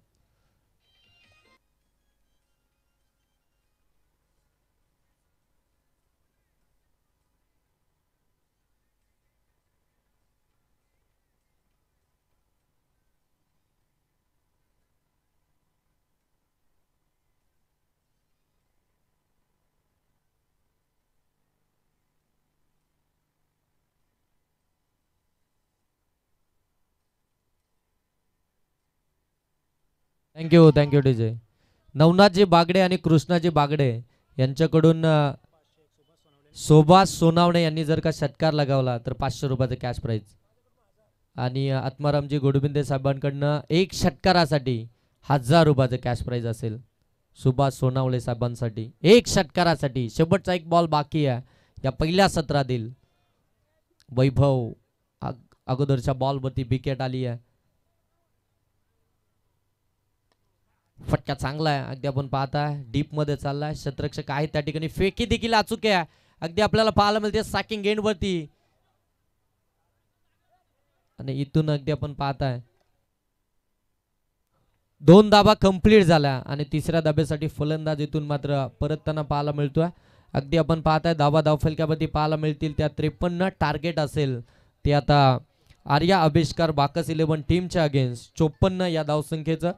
Thank you DJ. नवनाथजी बागडे आणि कृष्णाजी बागडे यांच्याकडून सुभाष सोनावणे यांनी जर का षटकार लगावला तर 500 रुपयाचं कॅश प्राइज. आणि आत्मारामजी गोडबिंदे साहेबांकडनं एक षटकारासाठी 1000 रुपयाचं कॅश प्राइज असेल. सुभाष सोनावळे साहेबांसाठी एक षटकारासाठी. शेवटचा एक बॉल बाकी आहे या पहिल्या सत्रातील. वैभव अगोदरच्या बॉलवरती विकेट आली आहे. फटका चांगला आहे अगदी आपण पाहताय डीप मध्ये चाललाय. क्षेत्ररक्षक आहे त्या ठिकाणी. फेकी देखील अचूक आहे अगदी आपल्याला पाहायला मिळते सॅकिंग एंड वरती. आणि इथून अगदी आपण पाहताय 2 धाबा कंप्लीट झाल्या आणि तिसऱ्या धाब्यासाठी फलंदाज इथून मात्र परतताना पाहायला मिळतोय. अगदी आपण पाहताय धाव फलक्यावरती पाहायला मिळतील त्या 53 टार्गेट असेल ते आता आर्या अभिष्कार बाकस 11 टीमच्या अगेन्स्ट 54 या धावसंख्येचं.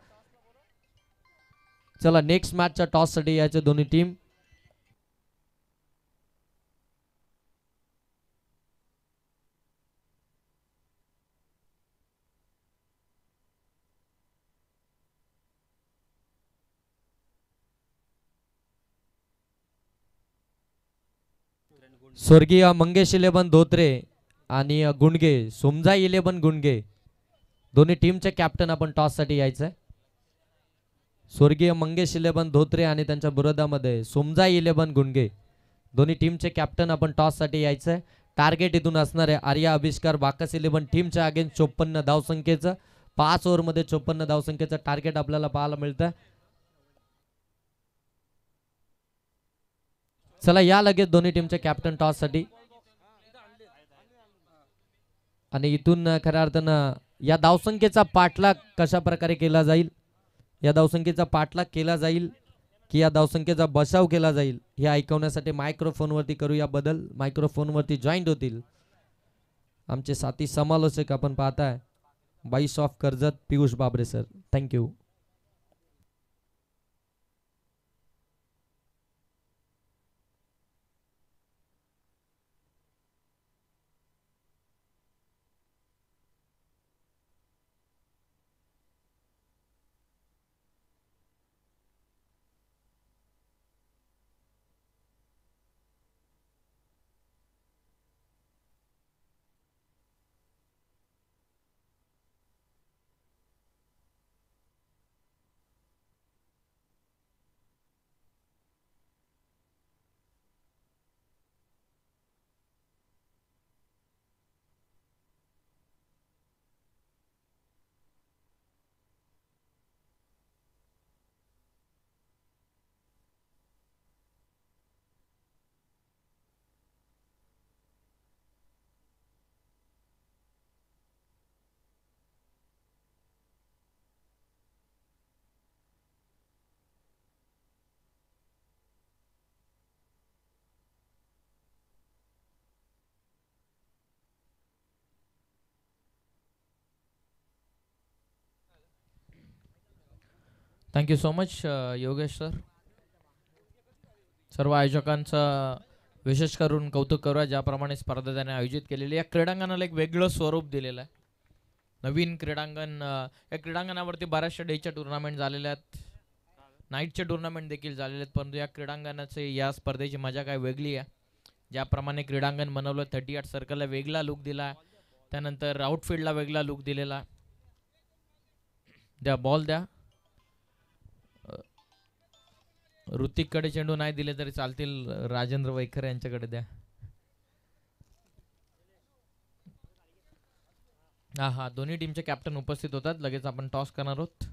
चला नेक्स्ट मॅचच्या टॉस साठी यायचे दोन्ही टीम. स्वर्गीय मंगेश 11 धोत्रे आणि गुंडगे सोमजा 11 गुंडगे दोन्ही टीमचे कॅप्टन आपण टॉस साठी यायचंय. स्वर्गीय मंगेश 11 धोत्रे आणि त्यांच्या विरोधामध्ये सोमजा 11 गुंडगे दोन्ही टीमचे कॅप्टन आपण टॉस साठी यायचंय. टार्गेट इथून असणार आहे आर्या अभिष्कार बाकस 11 टीमच्या अगेन्स्ट 54 धावसंख्येचं. 5 ओव्हरमध्ये 54 धावसंख्येचं टार्गेट आपल्याला पाहायला मिळतं. चला या लगेच दोन्ही टीमचे कॅप्टन टॉस साठी. आणि इथून खऱ्या अर्थानं या धावसंख्येचा पाठलाग कशा प्रकारे केला जाईल, या धावसंख्येचा पाठलाग केला जाईल की या धावसंख्येचा बचाव केला जाईल हे ऐकवण्यासाठी मायक्रोफोनवरती करूया बदल. मायक्रोफोनवरती जॉईंट होतील आमचे साथी समालोचक आपण पाहताय बाईस of Karjat Piyush Babare sir. Thank you. Thank you so much Yogesh sir. सर्व आयोजकांचं विशेष करून कौतुक करूया ज्याप्रमाणे स्पर्धा त्याने आयोजित केलेली. या क्रीडांगणाला एक वेगळं स्वरूप दिलेलं आहे. नवीन क्रीडांगण. या क्रीडांगणावरती बऱ्याचशा डेच्या टुर्नामेंट झालेल्या आहेत, नाईटचे टुर्नामेंट देखील झालेले आहेत, परंतु या क्रीडांगणाचे या स्पर्धेची मजा काय वेगळी आहे. ज्याप्रमाणे क्रीडांगण बनवलं 38 सर्कलला वेगळा लुक दिला, त्यानंतर आउटफील्डला वेगळा लुक दिलेला. द्या बॉल द्या. ऋतिककडे चेंडू नाही दिले तरी चालतील, राजेंद्र वैखर यांच्याकडे द्या. हा दोन्ही टीमचे कॅप्टन उपस्थित होतात. लगेच आपण टॉस करणार आहोत.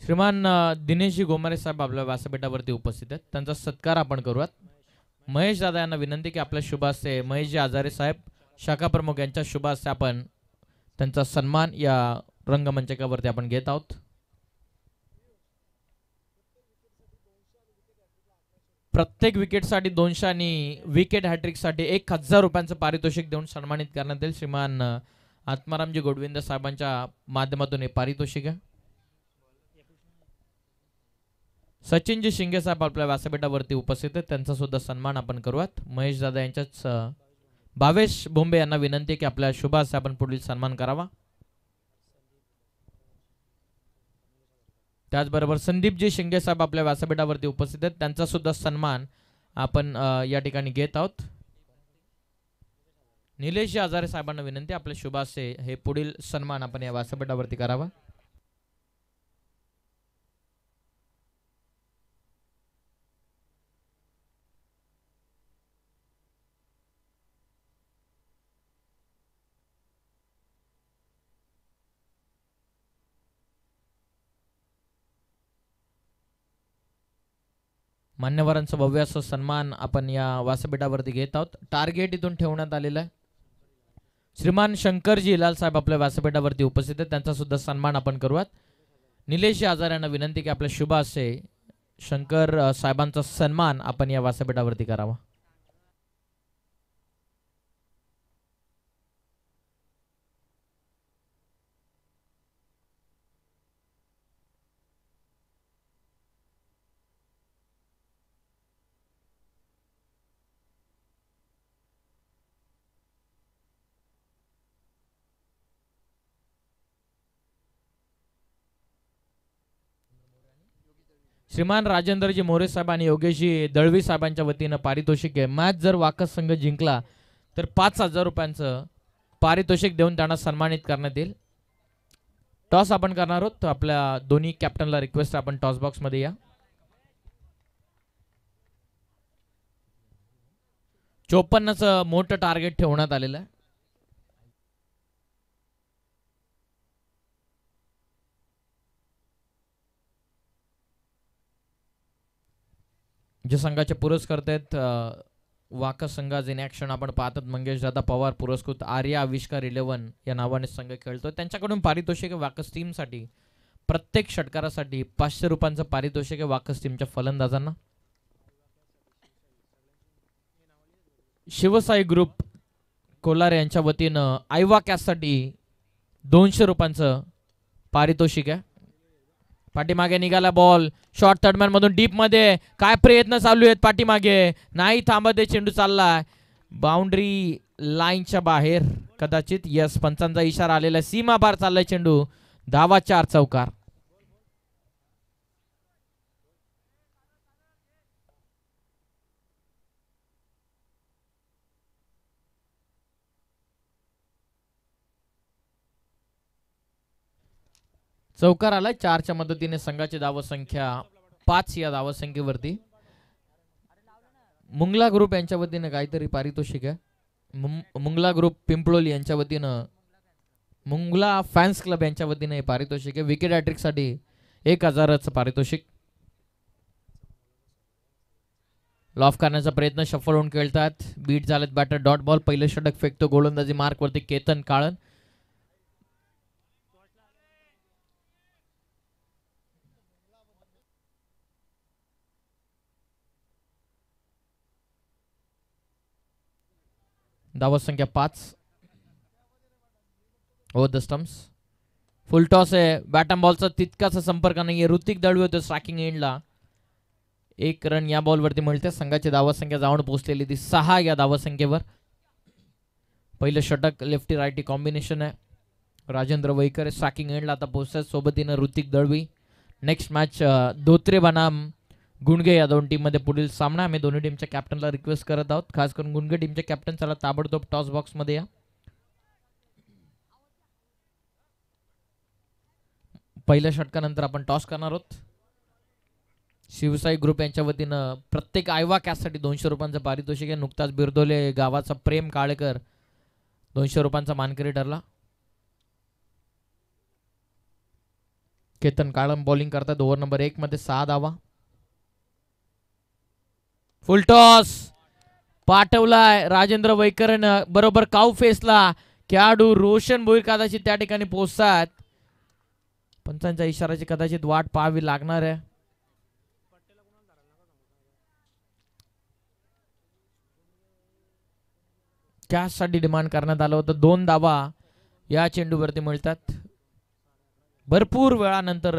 श्रीमान दिनेशजी गोमारे साहेब आपल्या व्यासपीठावरती उपस्थित आहेत, त्यांचा सत्कार आपण करूयात. महेश दादा यांना विनंती की आपल्या शुभ हस्ते महेशजी आजारे साहेब शाखा प्रमुख यांच्या शुभ हस्ते आपण त्यांचा सन्मान या रंगमंचकावरती आपण घेत आहोत. प्रत्येक विकेटसाठी 200 आणि विकेट हॅट्रिकसाठी 1000 रुपयांचं पारितोषिक देऊन सन्मानित करण्यात येईल. श्रीमान आत्मारामजी गोडविंद साहेबांच्या माध्यमातून हे पारितोषिक आहे. सचिनजी शिंगे साहेब आपल्या व्यासपीठावरती उपस्थित आहेत, त्यांचा सुद्धा सन्मान आपण करूयात. महेश दादा यांच्याच भावेश बोंबे यांना विनंती की आपल्या शुभ हस्ते आपण पुढील सन्मान करावा. त्याचबरोबर संदीपजी शिंगे साहेब आपल्या व्यासपीठावरती उपस्थित आहेत, त्यांचा सुद्धा सन्मान आपण या ठिकाणी घेत आहोत. निलेशजी आजारे साहेबांना विनंती आपल्या शुभ हस्ते हे पुढील सन्मान आपण या व्यासपीठावरती करावा. मान्यवरांचा भव्य असं सन्मान आपण या व्यासपीठावरती घेत आहोत. टार्गेट इथून ठेवण्यात आलेलं आहे. श्रीमान शंकरजी लाल साहेब आपल्या व्यासपीठावरती उपस्थित आहेत, त्यांचा सुद्धा सन्मान आपण करूयात. निलेश आजार यांना विनंती की आपल्या शुभ हस्ते शंकर साहेबांचा सन्मान आपण या व्यासपीठावरती करावा. श्रीमान राजेंद्रजी मोरे साहेब आणि योगेशजी दळवी साहेबांच्या वतीनं पारितोषिक आहे. मॅच जर वाकस संघ जिंकला तर 5000 रुपयांचं पारितोषिक देऊन त्यांना सन्मानित करण्यात येईल. टॉस आपण करणार आहोत. आपल्या दोन्ही कॅप्टनला रिक्वेस्ट आपण टॉस बॉक्स मध्ये या. 54चं मोठं टार्गेट ठेवण्यात आलेलं आहे. जे संघाचे पुरस्कर्ते आहेत वाकस संघाचे इन ॲक्शन आपण पाहतात मंगेश दादा पवार पुरस्कृत आर्या आविष्कार 11 या नावाने संघ खेळतो. त्यांच्याकडून पारितोषिक आहे वाकस टीमसाठी. प्रत्येक षटकारासाठी 500 रुपयांचं पारितोषिक आहे वाकस टीमच्या फलंदाजांना. शिवसाई ग्रुप कोलार यांच्या वतीनं आयवा कॅससाठी 200 रुपयांचं पारितोषिक आहे. पाठीमागे निघाला बॉल. शॉर्ट थर्डमॅन मधून डीप मध्ये काय प्रयत्न चालू आहेत पाठीमागे. नाही थांबत आहे. चेंडू चाललाय बाउंड्री लाईनच्या बाहेर कदाचित. यस पंचांचा इशारा आलेला. सीमा पार चाललाय चेंडू. धावा 4 चौकार. चौकार आलाय. 4च्या मदतीने संघाची धावसंख्या 5 या धावसंख्येवरती. मुंगला ग्रुप यांच्या वतीने काहीतरी पारितोषिक आहे. मुंगला ग्रुप पिंपळोली यांच्या वतीनं मुंगला फॅन्स क्लब यांच्या वतीने हे पारितोषिक आहे. विकेट हॅट्रिक साठी 1000चं पारितोषिक. लॉफ करण्याचा प्रयत्न शफल होऊन खेळतात. बीट झालेत बॅटर. Dot ball. पहिले षटक फेकतो गोलंदाजी मार्क वरती केतन काळन. धावसंख्या 5 over the stumps. Full toss आहे. बॅटम बॉलचा तितकासा संपर्क नाही. ऋतिक दळवी होते स्ट्रायकिंग एंडला. 1 रन या बॉलवरती मिळते. संघाची धावसंख्या जाऊन पोहोचलेली ती 6 या धावसंख्येवर. पहिलं षटक लेफ्टी रायटी कॉम्बिनेशन आहे. राजेंद्र वैकर स्ट्रायकिंग एंडला आता पोहोचतात. सोबतीनं ऋतिक दळवी. नेक्स्ट मॅच धोत्रे बनाम गुणगे या दोन टीम मध्ये पुढील सामना. आम्ही दोन्ही टीमच्या कॅप्टनला रिक्वेस्ट करत आहोत. खास करून गुणगे टीमचे कॅप्टन चला ताबडतोब टॉस बॉक्स मध्ये या. पहिल्या षटकानंतर आपण टॉस करणार आहोत. शिवसाई ग्रुप यांच्या वतीनं प्रत्येक आयवा कॅससाठी 200 रुपयांचं पारितोषिक आहे. नुकताच बिरदोले गावाचा प्रेम काळेकर 200 रुपयांचा मानकरी ठरला. केतन काळम बॉलिंग करतात ओव्हर नंबर 1 मध्ये 6 धावा. फुल टॉस पाठवलाय राजेंद्र वैकरनं बरोबर काउ फेसला. खेळाडू रोशन भोईर कदाचित त्या ठिकाणी पोहोचतात. पंचांच्या इशाराची कदाचित वाट पाहावी लागणार आहे. कॅच साठी डिमांड करण्यात आलं होतं. 2 धावा या चेंडूवरती मिळतात. भरपूर वेळानंतर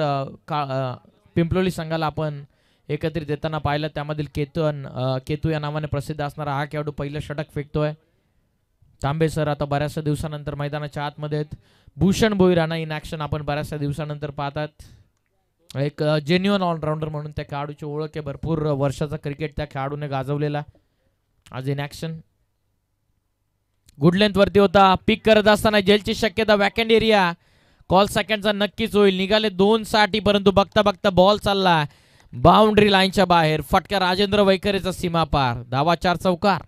पिंपलोली संघाला आपण एकत्रित येताना पाहिलं. त्यामधील केतू या नावाने प्रसिद्ध असणारा हा खेळाडू पहिलं षटक फेकतोय. तांबे सर आता बऱ्याचशा दिवसानंतर मैदानाच्या आतमध्ये आहेत. भूषण भोईर यांना इन ऍक्शन आपण बऱ्याचशा दिवसानंतर पाहतात. एक जेन्युअन ऑलराऊंडर म्हणून त्या खेळाडूची ओळख आहे. भरपूर वर्षाचा क्रिकेट त्या खेळाडूने गाजवलेला. आज इन ऍक्शन गुड लेंथ वरती होता. पिक करत असताना जेलची शक्यता. वॅकंड एरिया कॉल सेकंडचा नक्कीच होईल. निघाले 2 साठी परंतु बघता बघता बॉल चालला बाउंड्री लाईनच्या बाहेर. फटका राजेंद्र वैखरेचा सीमा पार. धावा 4 चौकार.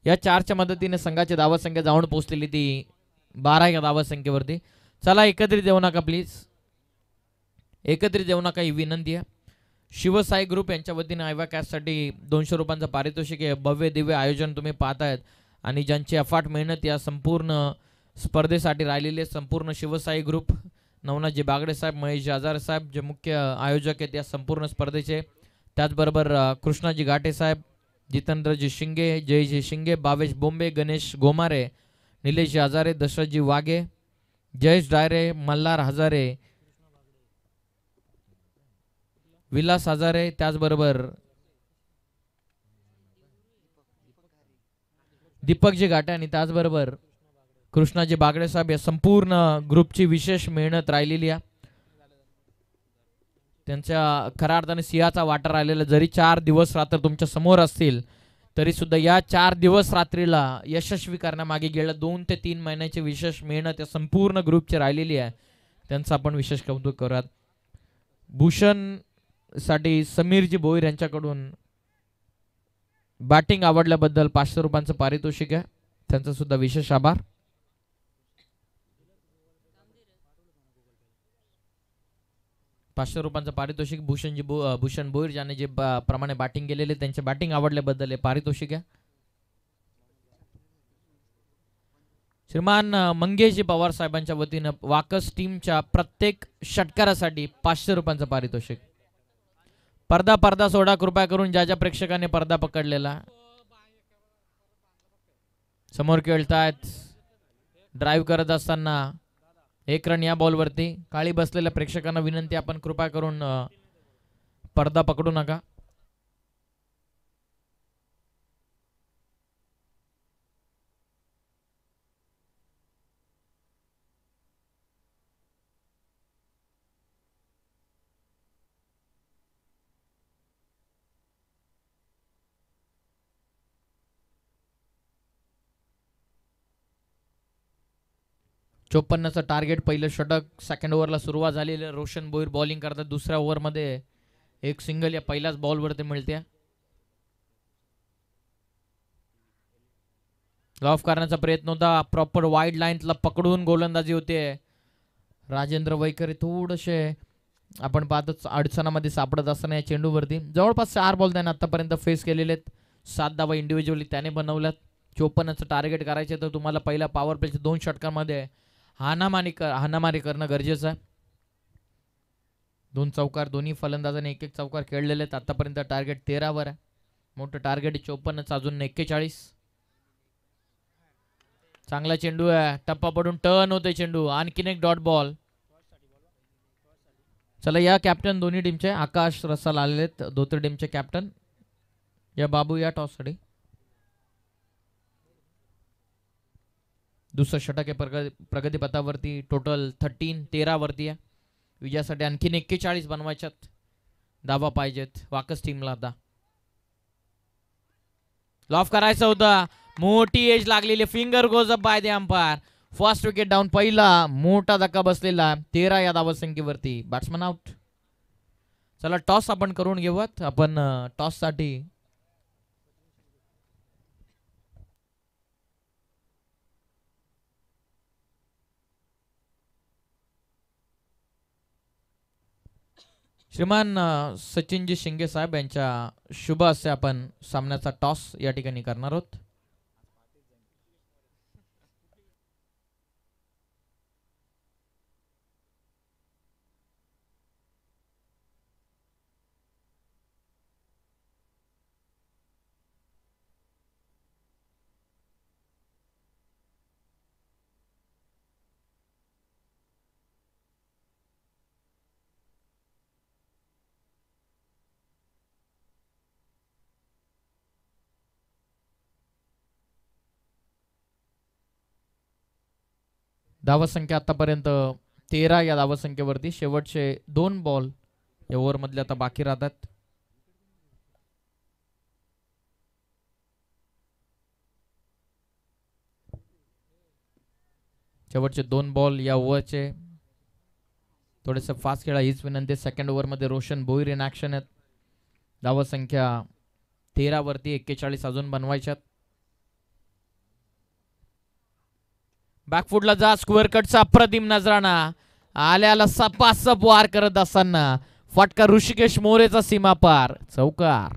या 4च्या मदतीने संघाची धावसंख्या जाऊन पोहोचलेली ती 12 या धावसंख्येवरती. चला एकत्रित येऊ नका प्लीज. एकत्रित येऊ नका ही विनंती आहे. शिवसाई ग्रुप यांच्या वतीने आयवा कॅचसाठी 200 रुपयांचं पारितोषिक आहे. भव्य दिव्य आयोजन तुम्ही पाहतायत आणि ज्यांची अफाट मेहनत या संपूर्ण स्पर्धेसाठी राहिलेले संपूर्ण शिवसाई ग्रुप, नवनाथजी बागडे साहेब, महेश हजारे साहेब जे मुख्य आयोजक आहेत या संपूर्ण स्पर्धेचे. त्याचबरोबर कृष्णाजी घाटे साहेब, जितेंद्रजी शिंगे, जयजी शिंगे, भावेश बोंबे, गणेश गोमारे, निलेश हजारे, दशरथजी वाघे, जयेश डायरे, मल्हार हजारे, विलास हजारे, त्याचबरोबर दीपकजी घाटे आणि त्याचबरोबर कृष्णाजी बागडे साहेब या संपूर्ण ग्रुपची विशेष मेहनत राहिलेली आहे. त्यांच्या खऱ्या अर्थाने सिंहाचा वाटा राहिलेला. जरी 4 दिवस रात्र तुमच्या समोर असतील तरी सुद्धा या 4 दिवस रात्रीला यशस्वी करण्यामागे गेल्या 2 ते 3 महिन्याची विशेष मेहनत या संपूर्ण ग्रुपची राहिलेली आहे. त्यांचं आपण विशेष कौतुक करूयात. भूषण साठी समीरजी भोईर यांच्याकडून बॅटिंग आवडल्याबद्दल 500 रुपयांचं पारितोषिक आहे. त्यांचा सुद्धा विशेष आभार. ₹500 पारितोषिक भूषण भोईर ज्याने जे प्रमाणे बॅटिंग केलेले त्यांचे बॅटिंग आवडल्याबद्दल हे पारितोषिक आहे. श्रीमान मंगेशजी पवार साहेबांच्या वतीनं वाकस टीमच्या प्रत्येक षटकारासाठी 500 रुपयांचं पारितोषिक. पडदा सोडा कृपया करून. ज्या प्रेक्षकाने पडदा पकडलेला समोर खेळतायत ड्राईव्ह करत असताना 1 रन या बॉलवरती. काळी बसलेल्या प्रेक्षकांना विनंती आपण कृपया करून पडदा पकडू नका. चोपन्नचं टार्गेट. पहिलं षटक. सेकंड ओव्हरला सुरुवात झालेली. रोशन भोईर बॉलिंग करतात. दुसऱ्या ओव्हरमध्ये एक सिंगल या पहिल्याच बॉलवरती मिळते. ऑफ करण्याचा प्रयत्न होता. प्रॉपर वाईड लाईनला पकडून गोलंदाजी होते. राजेंद्र वैखरे थोडेसे आपण पाहतो अडचणामध्ये सापडत असताना या चेंडूवरती जवळपास 4 बॉल त्याने आतापर्यंत फेस केलेले आहेत. 7 धावा इंडिव्हिज्युअली त्याने बनवल्यात. 54चं टार्गेट करायचे तर तुम्हाला पहिल्या पॉवर प्लेच्या 2 षटकांमध्ये हाणामारी करणं गरजेचं आहे. 2 चौकार दोन्ही फलंदाजांनी 1-1 चौकार खेळलेले आहेत. आतापर्यंत टार्गेट 13 वर आहे. मोठं टार्गेट 54चं अजून 41. चांगला चेंडू आहे. टप्पा पडून टर्न होते चेंडू. आणखीन एक डॉट बॉल. चला या कॅप्टन दोन्ही टीमचे आकाश रसाल आलेले आहेत. दोतर टीमचे कॅप्टन या बाबू या टॉस साठी. दुसरं षटक आहे प्रगतीपथावरती. टोटल 13 वरती आहे. विजयासाठी आणखीन 41 बनवायच्यात. धावा पाहिजेत वाकस टीमला. आता लॉफ करायचं होतं. मोठी एज लागलेली. Finger goes up by the umpire. First wicket down. पहिला मोठा धक्का बसलेला 13 या धावसंख्येवरती. Batsman out. चला टॉस आपण करून घेऊयात. आपण टॉस साठी श्रीमान सचिनजी शिंगे साहेब यांच्या शुभ हस्ते आपण सामन्याचा टॉस या ठिकाणी करणार आहोत. धावसंख्या आतापर्यंत 13 या धावसंख्येवरती. शेवटचे 2 बॉल या ओव्हरमधले आता बाकी राहतात. शेवटचे 2 बॉल या ओव्हरचे. थोडेसे फास्ट खेळा हीच विनंती. सेकंड ओव्हरमध्ये रोशन भोईर इन ॲक्शन आहेत. धावसंख्या 13 वरती 41 अजून बनवायच्यात. बॅकफुटला जा. स्क्वेअर कटचा अप्रतिम नजराणा. आल्याला सपासप वार करत असताना फटका ऋषिकेश मोरेचा सीमा पार. चौकार.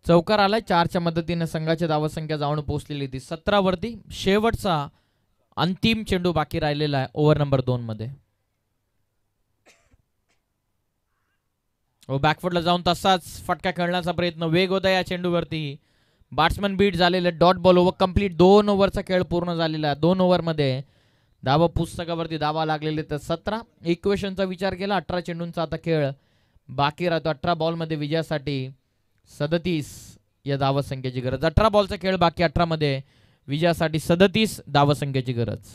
चौकार आलाय. 4च्या मदतीने संघाची धावसंख्या जाऊन पोहोचलेली ती 17 वरती. शेवटचा अंतिम चेंडू बाकी राहिलेला आहे ओव्हर नंबर 2 मध्ये. बॅकफुटला जाऊन तसाच फटका खेळण्याचा प्रयत्न. वेग होता या चेंडूवरती. बॅट्समन बीट झालेले. Dot ball over complete. 2 ओव्हरचा खेळ पूर्ण झालेला. 2 ओव्हरमध्ये धावा पुस्तकावरती धावा लागलेले तर 17. इक्वेशनचा विचार केला 18 चेंडूंचा आता खेळ बाकी राहतो. 18 बॉलमध्ये विजयासाठी 37 या धावसंख्येची गरज. 18 बॉलचा खेळ बाकी. 18 मध्ये विजयासाठी 37 धावसंख्येची गरज.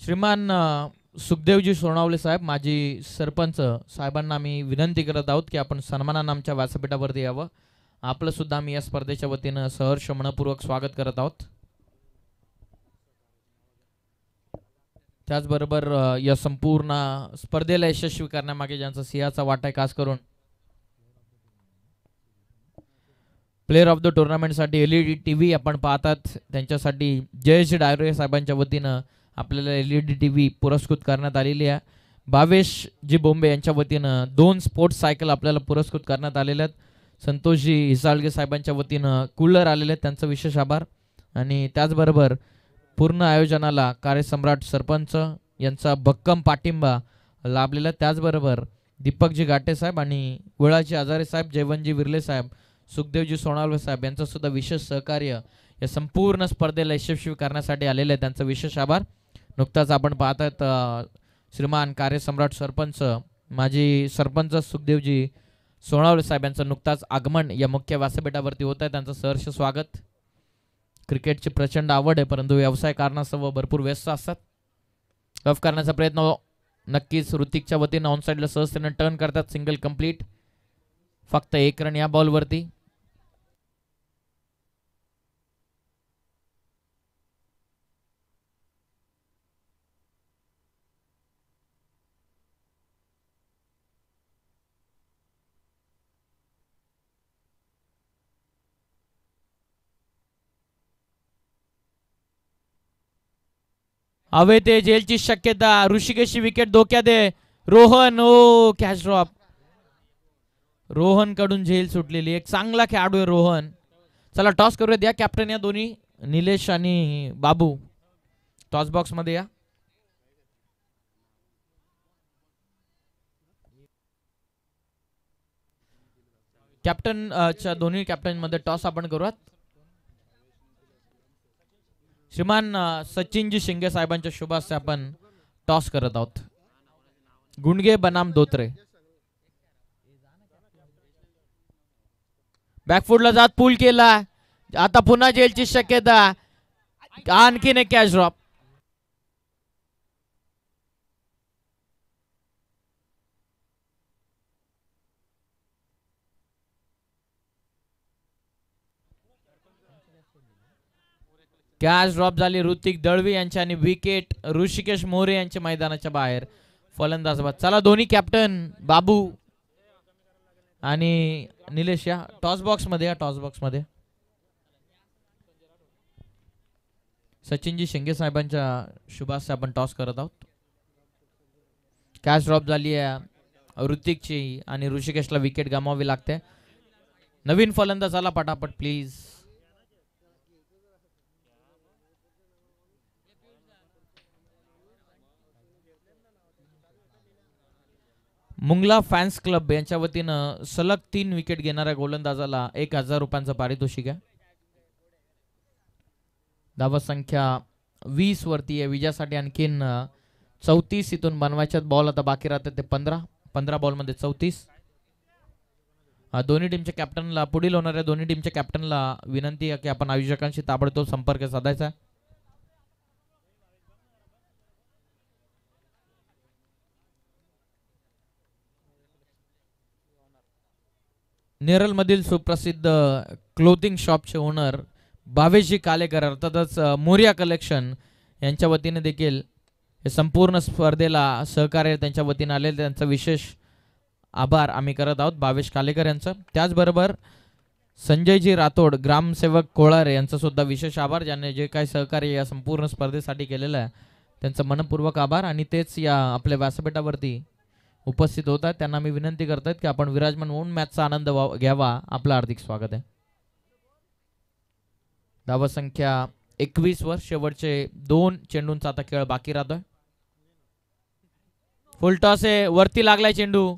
श्रीमान सुखदेवजी सोनावले साहेब माजी सरपंच साहेबांना आम्ही विनंती करत आहोत की आपण सन्मानानं आमच्या व्यासपीठावरती यावं. आपलं सुद्धा आम्ही या स्पर्धेच्या वतीनं सहर्ष मनपूर्वक स्वागत करत आहोत. त्याचबरोबर या संपूर्ण स्पर्धेला यशस्वी करण्यामागे ज्यांचा सिंहाचा वाटा आहे खास करून प्लेअर ऑफ द टुर्नामेंटसाठी LED TV आपण पाहतात त्यांच्यासाठी जयेश डायरे साहेबांच्या वतीनं आपल्याला LED TV पुरस्कृत करण्यात आलेली आहे. भावेश जी बोंबे यांच्या वतीनं 2 स्पोर्ट्स सायकल आपल्याला पुरस्कृत करण्यात आलेल्या आहेत. संतोषजी हिसाळगे साहेबांच्या वतीनं कूलर आलेले आहेत. त्यांचा विशेष आभार. आणि त्याचबरोबर पूर्ण आयोजनाला कार्यसम्राट सरपंच यांचा भक्कम पाठिंबा लाभलेला. त्याचबरोबर दीपकजी घाटे साहेब आणि गुळाजी आजारे साहेब, जयवंतजी विर्ले साहेब, सुखदेवजी सोनावले साहेब यांचं सुद्धा विशेष सहकार्य या संपूर्ण स्पर्धेला यशस्वी करण्यासाठी आलेले आहे. त्यांचा विशेष आभार. नुकताच आपण पाहतात श्रीमान कार्यसम्राट सरपंच माजी सरपंच सुखदेवजी सोनावले साहेब यांचं नुकताच आगमन या मुख्य व्यासपीठावरती होत आहे. त्यांचं सहर्ष स्वागत. क्रिकेटची प्रचंड आवड आहे परंतु व्यवसाय कारणास्तव भरपूर व्यस्त असतात. कफ करण्याचा प्रयत्न नक्कीच ऋतिकच्या वतीनं ऑनसाईडला सहजतेनं टर्न करतात. Single complete. फक्त 1 रन या बॉलवरती. हवे ते जेलची शक्यता. ऋषिकेशची विकेट धोक्यात आहे. Rohan catch drop. रोहन कडून झेल सुटलेली. एक चांगला खेळाडू आहे रोहन. चला टॉस करूयात. या कॅप्टन या दोन्ही निलेश आणि बाबू टॉस बॉक्स मध्ये या. कॅप्टन च्या दोन्ही कॅप्टन मध्ये टॉस आपण करूयात. श्रीमान सचिनजी शिंगे साहेबांच्या शुभ हस्ते आपण टॉस करत आहोत. गुंडगे बनाम धोत्रे. बॅकफुटला जात पूल केला. आता पुन्हा जेलची शक्यता. आणखीन एक कॅच ड्रॉप. कॅच ड्रॉप झाली ऋतिक दळवी यांच्या आणि विकेट ऋषिकेश मोरे यांच्या मैदानाच्या बाहेर. फलंदाज बाद. चला दोन्ही कॅप्टन बाबू आणि निलेश या टॉस बॉक्स मध्ये टॉस बॉक्स मध्ये. सचिनजी शिंगे साहेबांच्या शुभास आपण टॉस करत आहोत. कॅच ड्रॉप झाली आहे ऋतिकची आणि ऋषिकेशला विकेट गमावावी लागते. नवीन फलंदाज आला पटापट प्लीज. मुंगला फॅन्स क्लब यांच्या वतीनं सलग 3 विकेट घेणाऱ्या गोलंदाजाला 1000 रुपयांचं पारितोषिक आहे. धावा संख्या 20 वरती आहे. विजयासाठी आणखीन 34 इथून बनवायच्यात. बॉल आता बाकी राहतात ते 15 बॉल मध्ये 34. दोन्ही टीमच्या कॅप्टनला पुढील होणाऱ्या दोन्ही टीमच्या कॅप्टनला विनंती आहे की आपण आयोजकांशी ताबडतोब संपर्क साधायचा. नेरळ मधील सुप्रसिद्ध क्लोथिंग शॉपचे ओनर भावेशजी कालेकर अर्थातच मोरिया कलेक्शन यांच्या वतीने देखील हे संपूर्ण स्पर्धेला सहकार्य त्यांच्या वतीने आलेले त्यांचा विशेष आभार आम्ही करत आहोत भावेश कालेकर यांचं. त्याचबरोबर संजयजी राठोड ग्रामसेवक कोळारे यांचा सुद्धा विशेष आभार ज्यांनी जे काही सहकार्य या संपूर्ण स्पर्धेसाठी केलेलं आहे त्यांचं मनपूर्वक आभार. आणि तेच या आपल्या व्यासपीठावरती उपस्थित होत आहेत त्यांना मी विनंती करतात की आपण विराजमान होऊन मॅचचा आनंद घ्यावा. आपलं हार्दिक स्वागत आहे. धावा संख्या 21 वर शेवटचे 2 चेंडूंचा आता खेळ बाकी राहतोय. फुलटॉस आहे वरती लागलाय चेंडू.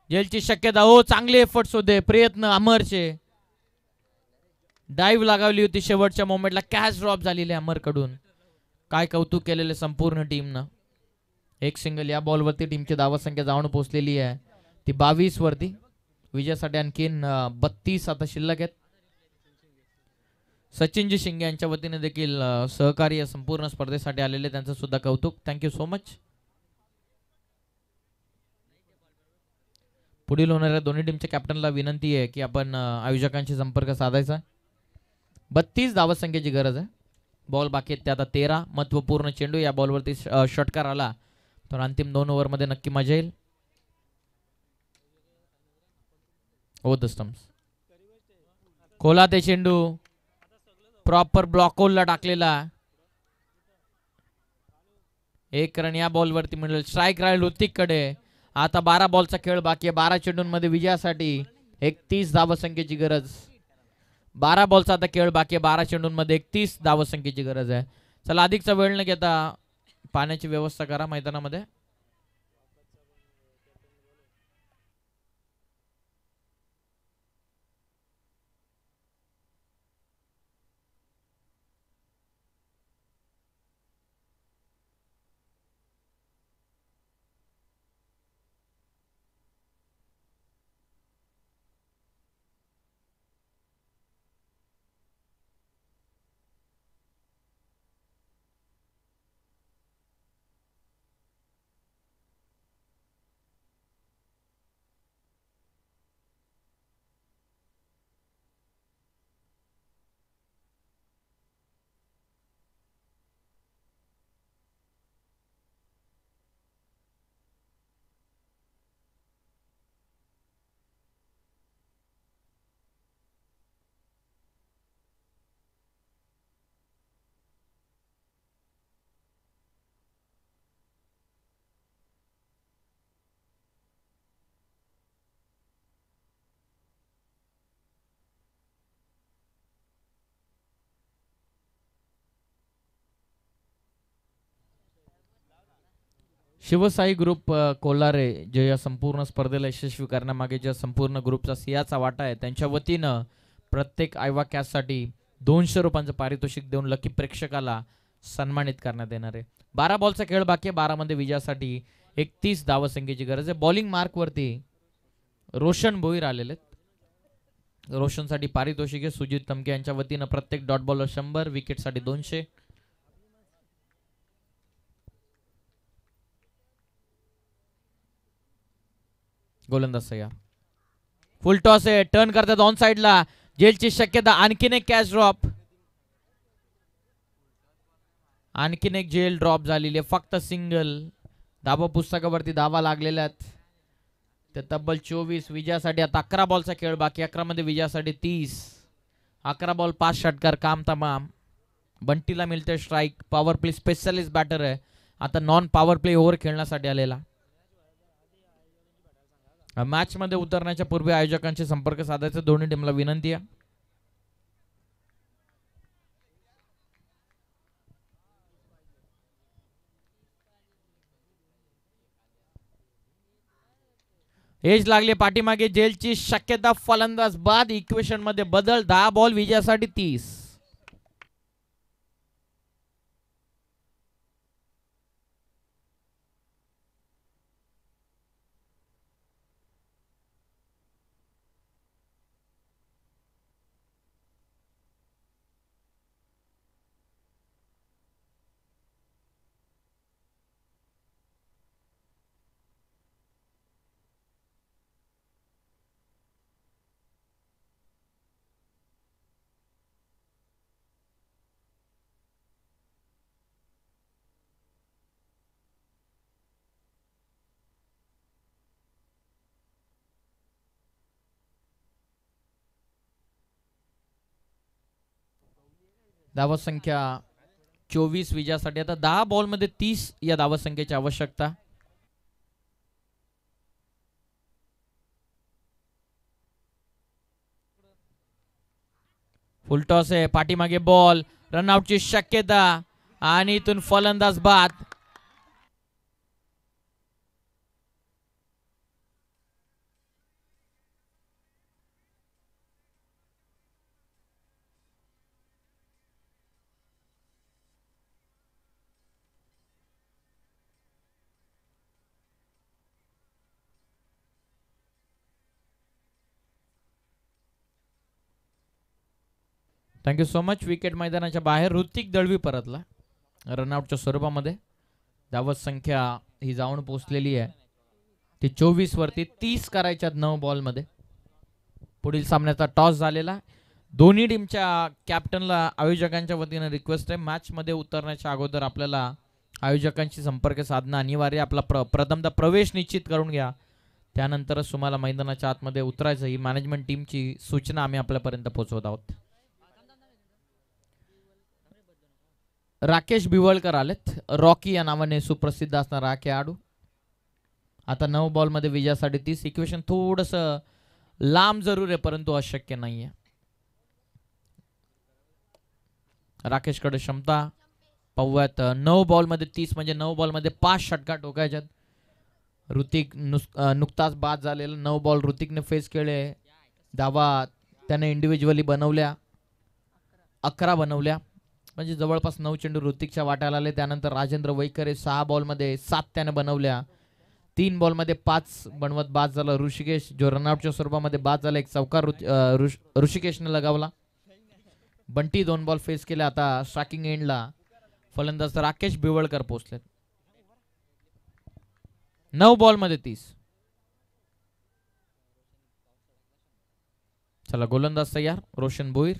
जेलची शक्यता हो चांगले एफर्ट्स होते प्रयत्न अमरचे. डाईव्ह लागावली होती शेवटच्या मोमेंटला. कॅच ड्रॉप झालेले अमरकडून. काय कौतुक केलेले संपूर्ण टीमनं. एक सिंगल या बॉलवरती टीमची धावा संख्या जाऊन पोहोचलेली आहे ती 22 वरती. विजयासाठी आणखीन 32 आता शिल्लक आहेत. सचिनजी शिंगे यांच्या वतीने देखील सहकार्य संपूर्ण स्पर्धेसाठी आलेले त्यांचं सुद्धा कौतुक. Thank you so much. पुढील होणाऱ्या दोन्ही टीमच्या कॅप्टनला विनंती आहे की आपण आयोजकांशी संपर्क साधायचा. 32 धावा संख्येची गरज आहे. बॉल बाकी आहेत ते आता 13. महत्वपूर्ण चेंडू या बॉलवरती षटकार आला तर अंतिम 2 ओव्हरमध्ये नक्की मजा येईल. ओ द स्टम्प्स खोला ते चेंडू प्रॉपर ब्लॉक होलला टाकलेला. 1 रन या बॉलवरती मिळेल. स्ट्राईक राहील ऋतिक कडे. आता 12 बॉलचा खेळ बाकी आहे. 12 चेंडूंमध्ये विजयासाठी 31 धावा संख्येची गरज. 12 बॉलचा आता खेळ बाकी आहे. 12 चेंडूंमध्ये 31 धावा संख्येची गरज आहे. चला अधिकचा वेळ न घेता पाण्याची व्यवस्था करा मैदानामध्ये. शिवसाई ग्रुप कोलारे जे या संपूर्ण स्पर्धेला यशस्वी करण्यामागे ज्या संपूर्ण ग्रुपचा सिंहाचा वाटा आहे त्यांच्या वतीनं प्रत्येक आयवा कॅचसाठी 200 रुपयांचं पारितोषिक देऊन लकी प्रेक्षकाला सन्मानित करण्यात येणार आहे. 12 बॉलचा खेळ बाकी आहे. 12 मध्ये विजयासाठी 31 धावा संख्येची गरज आहे. बॉलिंग मार्क वरती रोशन भोईर आलेले. रोशनसाठी पारितोषिक आहे. सुजित तमके यांच्या वतीनं प्रत्येक डॉट बॉलर 100 विकेटसाठी 200. गोलंदाज तयार. फुल टॉस आहे. टर्न करतात ऑन साइडला. जेलची शक्यता आणखीन एक कॅच ड्रॉप. आणखीन एक जेल ड्रॉप झालेली आहे, फक्त सिंगल. धाबा पुस्तकावरती धावा लागलेल्या आहेत. ते तब्बल 24 विजयासाठी. आता 11 बॉलचा खेळ बाकी. 11 मध्ये विजयासाठी 30. 11 बॉल 5 षटकार, काम तमाम. बंटीला मिळते strike. Power play specialist batter आहे, आता नॉन पॉवर प्ले ओव्हर खेळण्यासाठी आलेला. मॅच मध्ये उतरण्याच्या पूर्वी आयोजकांशी संपर्क साधायचा दोन्ही टीमला विनंती आहे. एज लागली पाठीमागे. जेलची शक्यता. फलंदाज बाद. इक्वेशन मध्ये बदल. 10 बॉल विजयासाठी 30. धावसंख्या 24 विजयासाठी. आता 10 बॉल मध्ये 30 या धावसंख्येची आवश्यकता. फुलटॉस आहे. पाठीमागे बॉल. रनआउटची शक्यता आणि इथून फलंदाज बाद. Thank you so much. विकेट मैदानाच्या बाहेर. ऋतिक दळवी परतला रनआउटच्या स्वरूपामध्ये. धावत संख्या ही जाऊन पोहोचलेली आहे ती 24 वरती. 30 करायच्यात 9 बॉल मध्ये. पुढील सामन्याचा टॉस झालेला. दोन्ही टीमच्या कॅप्टनला आयोजकांच्या वतीने रिक्वेस्ट आहे, मॅच मध्ये उतरण्याच्या अगोदर आपल्याला आयोजकांशी संपर्क साधणं अनिवार्य. आपला प्रथमतः प्रवेश निश्चित करून घ्या, त्यानंतरच तुम्हाला मैदानाच्या आतमध्ये उतरायचं. ही मॅनेजमेंट टीमची सूचना आम्ही आपल्यापर्यंत पोहोचवत आहोत. राकेश बिवळकर आलेत. रॉकी या नावाने सुप्रसिद्ध असणारा हा खेळाडू. आता 9 बॉल मध्ये विजयासाठी 30. इक्वेशन थोडस लांब जरूर आहे, परंतु अशक्य नाहीये. राकेशकडे क्षमता पाहूयात. 9 बॉल मध्ये 30 म्हणजे 9 बॉल मध्ये 5 षटकार ठोकायच्यात. ऋतिक नुकताच बाद झालेला. 9 बॉल ऋतिकने फेस केले. धावा त्याने इंडिव्हिज्युअली बनवल्या, 11 बनवल्या, म्हणजे जवळपास 9 चेंडू ऋतिकच्या वाट्याला आले. त्यानंतर राजेंद्र वैकरे 6 बॉल मध्ये 7 त्याने बनवल्या. 3 बॉल मध्ये 5 बनवत बाद झाला. ऋषिकेश जो रनआउटच्या स्वरूपामध्ये बाद झाला. एक चौकार ऋषिकेशने लगावला. बंटी 2 बॉल फेस केले. आता स्ट्रायकिंग एंडला फलंदाज राकेश बिवळकर पोहोचलेत. 9 बॉल मध्ये 30. चला गोलंदाज तयार. रोशन भोईर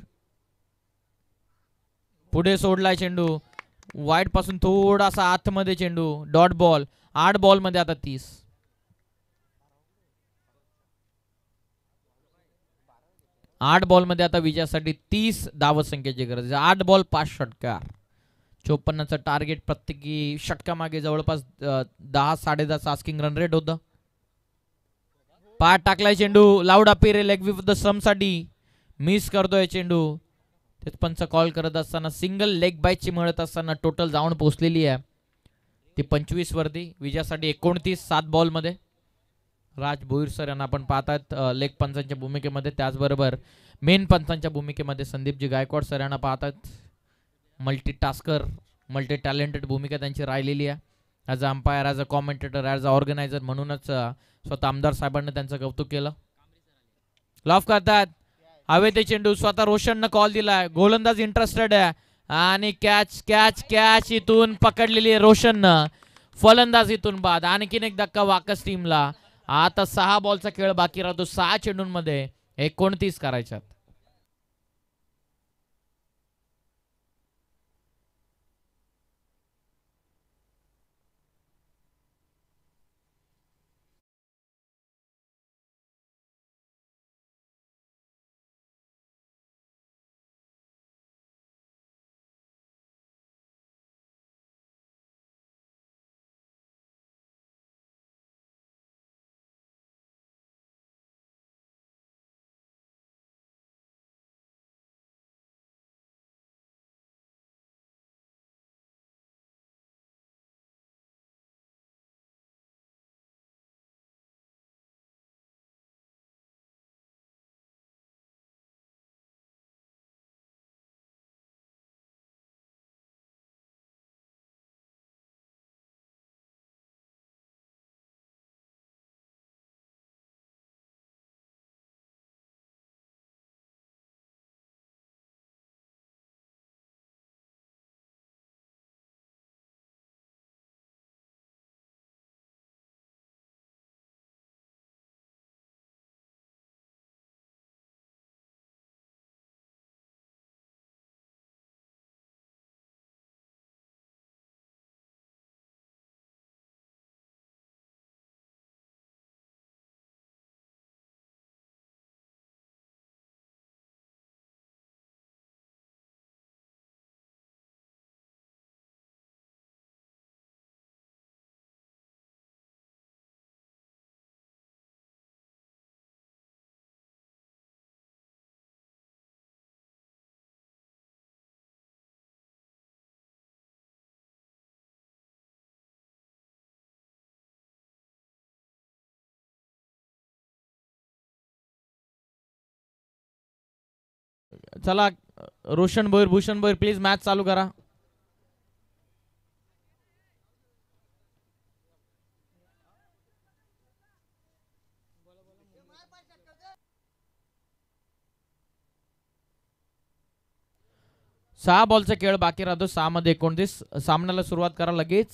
पुढे सोडलाय चेंडू. वाईड पासून थोडासा आतमध्ये चेंडू. Dot ball. 8 बॉल मध्ये आता 30. 8 बॉल मध्ये आता विजयासाठी 30 धावत संख्येची गरज आहे. 8 बॉल 5 षटकार. 54चं टार्गेट. प्रत्येकी षटका मागे जवळपास 10 10.5 आस्किंग रन रेट होतं. पाठ टाकलाय चेंडू. लाऊड अपीर आहे लेग विथ द स्टंप साठी. मिस करतोय चेंडू. तेच पंच कॉल करत असताना सिंगल लेग बाईटची मिळत असताना टोटल जाऊन पोहोचलेली आहे ती 25 वरती. विजयासाठी 29 7 बॉल मध्ये. राज भोईर सर यांना आपण पाहतात लेग पंचांच्या भूमिकेमध्ये. त्याचबरोबर मेन पंचांच्या भूमिकेमध्ये संदीपजी गायकवाड सर यांना पाहतात. मल्टी टास्कर, मल्टी टॅलेंटेड भूमिका त्यांची राहिलेली आहे. As a umpire, as a commentator, as a organizer म्हणूनच स्वतः आमदार साहेबांनी त्यांचं कौतुक केलं. लॉफ करतात. हवे ते चेंडू. स्वतः रोशननं कॉल दिलाय. गोलंदाज इंटरेस्टेड आहे आणि कॅच कॅच कॅच इथून पकडलेली आहे रोशननं. फलंदाज इथून बाद. आणखीन एक धक्का वाकस टीमला. आता 6 बॉलचा खेळ बाकी राहतो. 6 चेंडूंमध्ये 29 करायच्यात. चला रोशन भोईर, भूषण भोईर प्लीज मॅच चालू करा. सहा बॉलचा खेळ बाकी राहतो. 6 मध्ये 29. सामन्याला सुरुवात करा लगेच.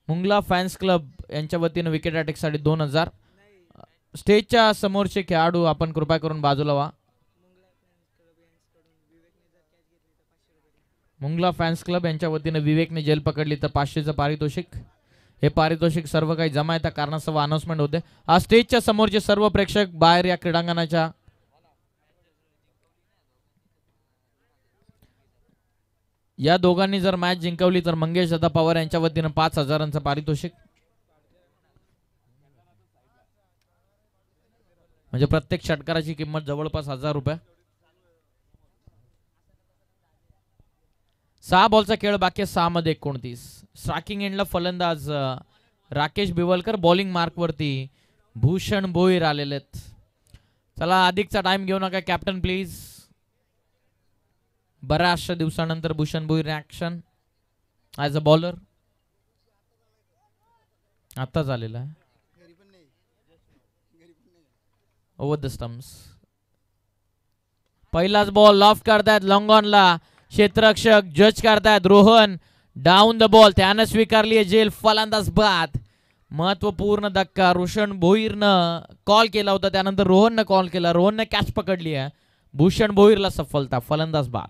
मुंगला फॅन्स क्लब यांच्या वतीनं विकेट अटॅक साठी 2000. स्टेजच्या समोरचे खेळाडू आपण कृपा करून बाजूला व्हा. मुंगला फॅन्स क्लब यांच्या वतीनं विवेकने जेल पकडली तर 500चं पारितोषिक. हे पारितोषिक सर्व काही जमा आहे त्या कारणास्तव अनाउन्समेंट होते. आज स्टेजच्या समोरचे सर्व प्रेक्षक बाहेर या क्रीडांगणाच्या. या दोघांनी जर मॅच जिंकवली तर मंगेश दादा पवार यांच्या वतीनं 5000चं पारितोषिक. म्हणजे प्रत्येक षटकाराची किंमत जवळपास 1000 रुपये. 6 बॉलचा खेळ बाकी. 6 मध्ये 29. स्ट्रायकिंग एंडला फलंदाज राकेश बिवलकर. बॉलिंग मार्क वरती भूषण भोईर आलेले आहेत. चला अधिकचा टाइम घेऊ नका कॅप्टन प्लीज. बऱ्याचशा दिवसानंतर Bhushan Bhoir action as a bowler आता झालेला आहे. Over the stumps. पहिलाच बॉल लॉफ्ट करतायत लॉंग ऑनला. क्षेत्ररक्षक जज करतायत रोहन. डाऊन द बॉल त्यानं स्वीकारली आहे जेल. फलंदाज बाद. महत्वपूर्ण धक्का रोशन भोईरनं कॉल केला होता त्यानंतर रोहननं कॉल केला. रोहननं कॅच पकडली आहे. भूषण भोईरला सफलता. फलंदाज बाद.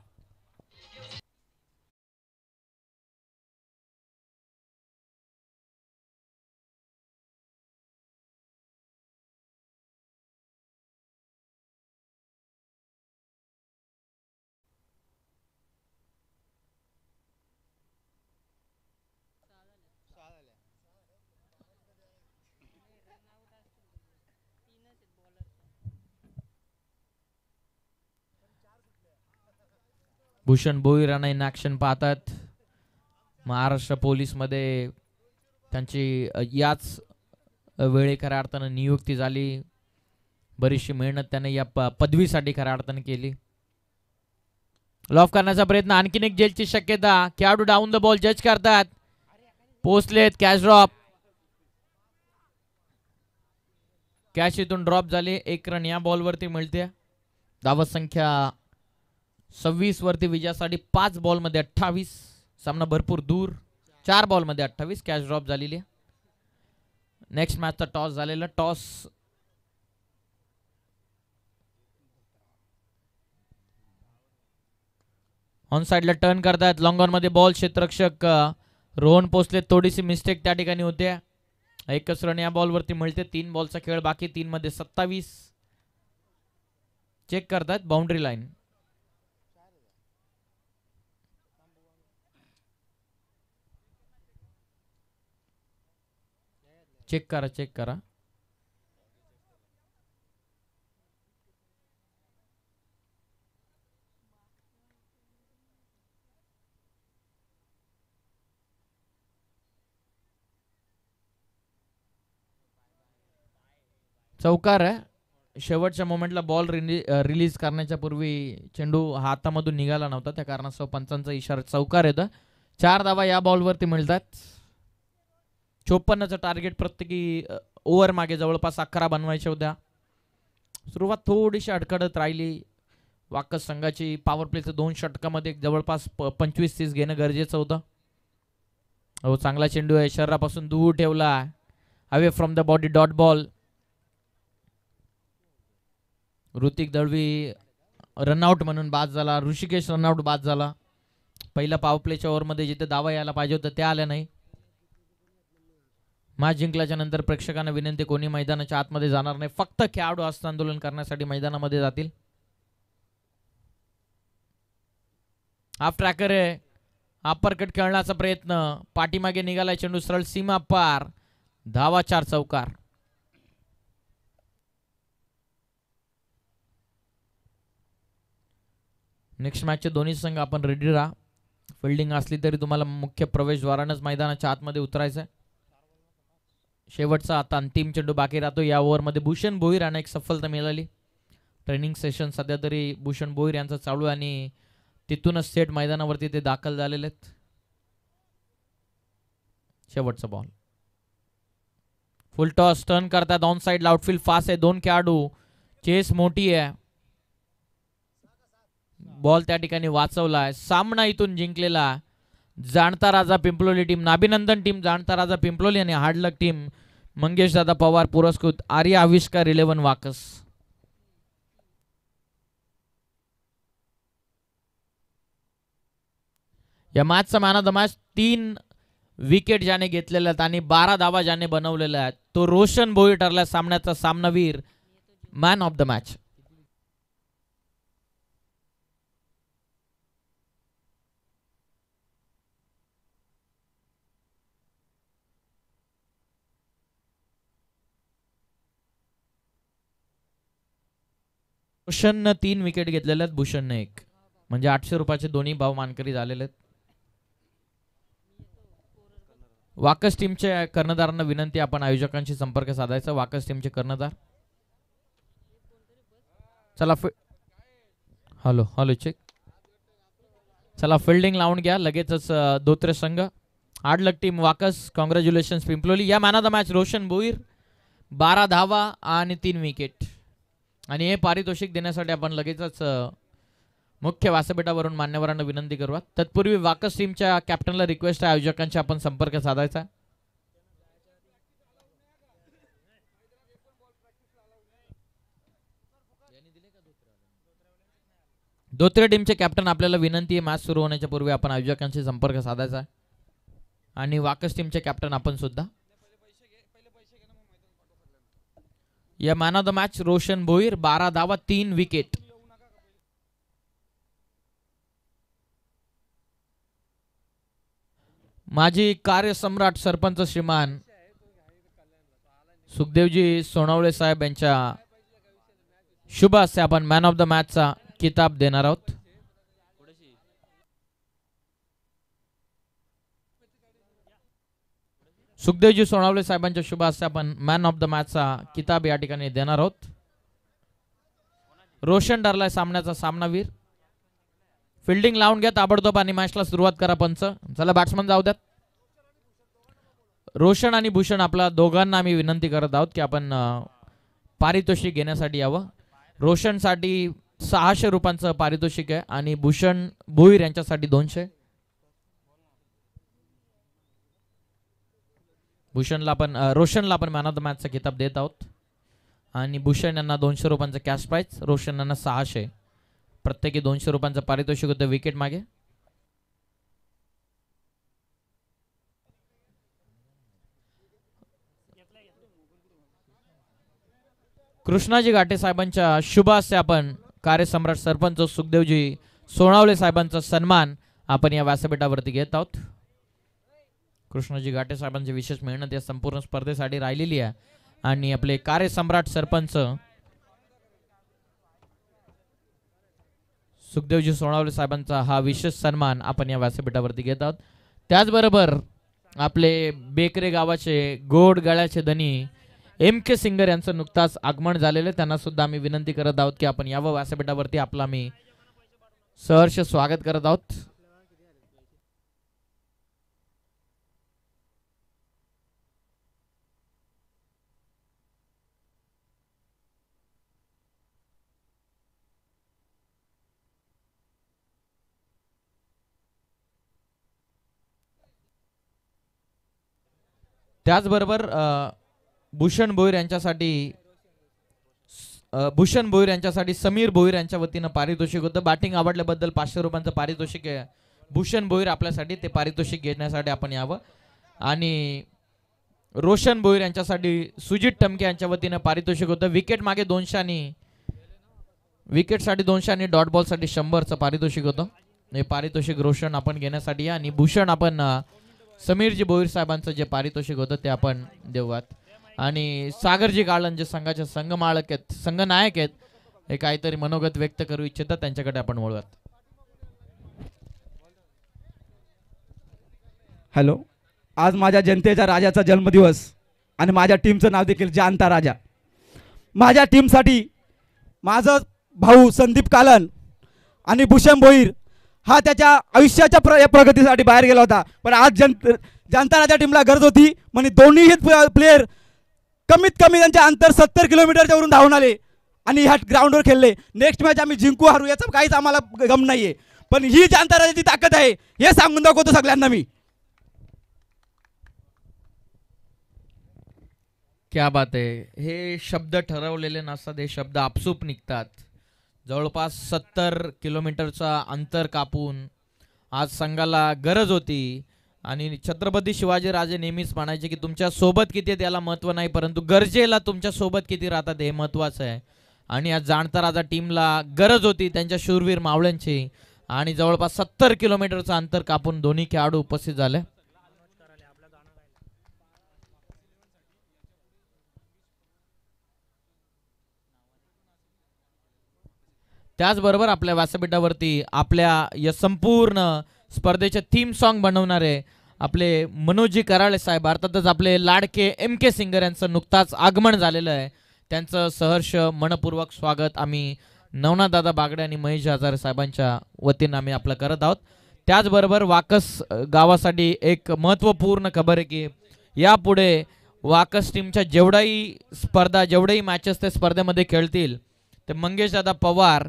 भूषण भोईराणा इन ऍक्शन पाहतात. महाराष्ट्र पोलीस मध्ये त्यांची याच वेळी खऱ्या अर्थानं नियुक्ती झाली. बरीचशी मेहनत त्याने या पदवीसाठी खऱ्या अर्थानं केली. लॉफ करण्याचा प्रयत्न. आणखीन एक जेलची शक्यता. खेळाडू डाऊन द बॉल जज करतात. पोचलेत. Catch drop. कॅच इथून ड्रॉप झाले. 1 रन या बॉलवरती मिळते. धावत संख्या 26 वरती विजयासाठी. 5 बॉल मध्ये 28. सामना भरपूर दूर. 4 बॉल मध्ये 28. कॅच ड्रॉप झालेली. नेक्स्ट मॅचचा टॉस झालेला. टॉस ऑन साइडला टर्न करतायत. लॉंग ऑन मध्ये बॉल. क्षेत्ररक्षक रोहन पोचले. थोडीशी मिस्टेक त्या ठिकाणी होते. 1च रन या बॉलवरती मिळते. 3 बॉलचा खेळ बाकी. 3 मध्ये 27. चेक करतायत बाउंड्री लाईन. चेक करा चेक करा. चौकार आहे. शेवटच्या मोमेंटला बॉल रिलीज करण्याच्या पूर्वी चेंडू हातामधून निघाला नव्हता त्या कारणास्तव पंचांचा इशारा. चौकार येतं. 4 धावा या बॉलवरती मिळतात. 54चं टार्गेट प्रत्येकी ओव्हर मागे जवळपास 11 बनवायच्या होत्या. सुरुवात थोडीशी अडखडत राहिली. वाकस संघाची पॉवर प्लेचं 2 षटकामध्ये जवळपास 25-30 घेणं गरजेचं होतं. हो चांगला चेंडू आहे. शरीरापासून दूर ठेवला. Away from the body. Dot ball. Hrithik Dalvi run out म्हणून बाद झाला. ऋषिकेश रनआउट बाद झाला. पहिल्या पॉवर प्लेच्या ओव्हरमध्ये जिथे दावा यायला पाहिजे होतं त्या आल्या नाही. मॅच जिंकल्याच्या नंतर प्रेक्षकांना विनंती कोणी मैदानाच्या आतमध्ये जाणार नाही. फक्त खेळाडू हस्तांदोलन करण्यासाठी मैदानामध्ये जातील. हाफ ट्रॅकर आहे. अप्परकट खेळण्याचा प्रयत्न. पाठीमागे निघालाय चेंडू. सरळ सीमा पार. धावा 4 चौकार. नेक्स्ट मॅचचे दोन्ही संघ आपण रेडी राहा. फिल्डिंग असली तरी तुम्हाला मुख्य प्रवेशद्वारानच मैदानाच्या आतमध्ये उतरायचं आहे. शेवटचा आता अंतिम चेंडू बाकी राहतो. या ओव्हरमध्ये भूषण भोईर यांना एक सफलता मिळाली. ट्रेनिंग सेशन सध्या तरी भूषण भोईर यांचं चालू आहे आणि तिथूनच सेट मैदानावरती ते दाखल झालेले आहेत. शेवटचा बॉल फुल टॉस टर्न करतात ऑन साइड आउटफील्ड फास्ट आहे. 2 खेळाडू चेस मोठी आहे. बॉल त्या ठिकाणी वाचवलाय. सामना इथून जिंकलेला जाणता राजा पिंपलोली टीम. अभिनंदन टीम जाणता राजा पिंपलोली आणि हार्डलक टीम मंगेश दादा पवार पुरस्कृत आर्य आविष्कार 11 वाकस. या मॅचचा man of the match 3 wicket ज्याने घेतलेल्या आहेत आणि 12 धावा ज्याने बनवलेल्या आहेत तो रोशन भोईर ठरला सामन्याचा सामनावीर, मॅन ऑफ द मॅच. रोशननं 3 विकेट घेतलेले आहेत, भूषणने 1, म्हणजे 800 रुपयाचे दोन्ही भाव मानकरी झालेले आहेत. वाकस टीमच्या कर्णधारांना विनंती आपण आयोजकांशी संपर्क साधायचा. वाकस टीमचे कर्णधार चला हॅलो हॅलो चेक. चला फिल्डिंग लावून घ्या लगेचच. धोत्रे संघ हार्डलक टीम वाकस कॉंग्रॅच्युलेशन पिंपलोली. या man of the match Roshan Bhoir 12 धावा आणि 3 विकेट. आणि हे पारितोषिक देण्यासाठी आपण लगेचच मुख्य व्यासपीठावरून मान्यवरांना विनंती करूयात. तत्पूर्वी वाकस टीमच्या कॅप्टनला रिक्वेस्ट आहे आयोजकांशी आपण संपर्क साधायचा. धोत्रे टीमचे कॅप्टन आपल्याला विनंती आहे मॅच सुरू होण्याच्या पूर्वी आपण आयोजकांशी संपर्क साधायचा आणि वाकस टीमचे कॅप्टन आपण सुद्धा. या man of the match Roshan Bhoir 12 धावा 3 विकेट. माजी कार्यसम्राट सरपंच श्रीमान सुखदेवजी सोनवळे साहेब यांच्या शुभ हस्ते आपण मॅन ऑफ द मॅचचा किताब देणार आहोत. सुखदेवजी सोनवळे साहेबांच्या शुभ हस्ते आपण मॅन ऑफ द मॅचचा किताब या ठिकाणी देणार आहोत. रोशन ठरलाय सामन्याचा सामनावीर. फिल्डिंग लावून घ्या ताबडतोब आणि मॅचला सुरुवात करा पंच. चला बॅट्समन जाऊ द्यात. रोशन आणि भूषण आपल्या दोघांना आम्ही विनंती करत आहोत की आपण पारितोषिक घेण्यासाठी यावं. रोशनसाठी 600 रुपयांचं पारितोषिक आहे आणि भूषण भोईर यांच्यासाठी 200. रोशनला आपण मॅन ऑफ द मॅचचा किताब देत आहोत आणि भूषण यांना 200 रुपयांचं कॅश प्राइज, रोशन यांना 600, प्रत्येकी 200 रुपयांचं पारितोषिक होतं विकेट मागे. कृष्णाजी घाटे साहेबांच्या शुभ हस्ते आपण कार्यसम्राट सरपंच सुखदेवजी सोनावळे साहेबांचा सन्मान आपण या व्यासपीठावरती घेत आहोत. कृष्णाजी घाटे साहेबांची विशेष मेहनत या संपूर्ण स्पर्धेसाठी राहिलेली आहे आणि आपले कार्यसम्राट सरपंच सुखदेवजी सोनावळे साहेबांचा हा विशेष सन्मान आपण या व्यासपीठावरती घेत आहोत. त्याचबरोबर आपले बेकरे गावाचे गोड गळ्याचे धनी MK सिंगर यांचं नुकताच आगमन झालेलं आहे. त्यांना सुद्धा आम्ही विनंती करत आहोत की आपण यावं व्यासपीठावरती. आपलं आम्ही सहर्ष स्वागत करत आहोत. त्याचबरोबर भूषण भोईर यांच्यासाठी समीर भोईर यांच्या वतीनं पारितोषिक होतं. बॅटिंग आवडल्याबद्दल 500 रुपयांचं पारितोषिक आहे भूषण भोईर आपल्यासाठी. ते पारितोषिक घेण्यासाठी आपण यावं. आणि रोशन भोईर यांच्यासाठी सुजित टमके यांच्या वतीनं पारितोषिक होतं. विकेट मागे 200 आणि विकेटसाठी 200 आणि डॉट बॉलसाठी 100चं पारितोषिक होतं. हे पारितोषिक रोशन आपण घेण्यासाठी आणि भूषण आपण समीरजी भोईर साहेबांचं जे पारितोषिक होतं ते आपण देऊयात. आणि सागरजी गाळण जे संघाचे संघमालक आहेत, संघनायक आहेत, हे काहीतरी मनोगत व्यक्त करू इच्छितात, त्यांच्याकडे आपण वळूयात. हॅलो, आज माझ्या जनतेच्या राजाचा जन्मदिवस आणि माझ्या टीमचं नाव देखील जाणता राजा. माझ्या टीमसाठी माझं भाऊ संदीप कालन आणि भूषण भोईर हा त्याच्या आयुष्याच्या प्रगतीसाठी बाहेर गेला होता, पण आज जनता राजा टीमला गरज होती म्हणजे दोन्ही प्लेयर कमीत कमी त्यांच्या अंतर 70 किलोमीटरच्या वरून धावून आले आणि ह्या ग्राउंडवर खेळले. नेक्स्ट मॅच आम्ही जिंकू हरू याचा काहीच आम्हाला गम नाहीये, पण ही जनता राजाची ताकद आहे हे सांगून दाखवतो सगळ्यांना मी. क्या बात आहे. हे शब्द ठरवलेले नसतात, हे शब्द आपसूक निघतात. जवळपास 70 किलोमीटरचा अंतर कापून आज संघाला गरज होती आणि छत्रपती शिवाजीराजे नेहमीच म्हणायचे की तुमच्या सोबत किती आहे त्याला महत्त्व नाही, परंतु गरजेला तुमच्या सोबत किती राहतात हे महत्त्वाचं आहे. आणि आज जाणता राजा टीमला गरज होती त्यांच्या शूरवीर मावळ्यांची आणि जवळपास 70 किलोमीटरचं अंतर कापून दोन्ही खेळाडू उपस्थित झाले. त्याचबरोबर आपल्या व्यासपीठावरती आपल्या या संपूर्ण स्पर्धेचे थीम सॉन्ग बनवणारे आपले मनोजी कराळे साहेब, अर्थातच आपले लाडके MK सिंगर यांचं नुकताच आगमन झालेलं आहे. त्यांचं सहर्ष मनपूर्वक स्वागत आम्ही नवनाथदादा बागडे आणि महेश हजारे साहेबांच्या वतीनं आम्ही आपलं करत आहोत. त्याचबरोबर वाकस गावासाठी एक महत्त्वपूर्ण खबर आहे की यापुढे वाकस टीमच्या जेवढ्याही मॅचेस ते स्पर्धेमध्ये खेळतील ते मंगेशदादा पवार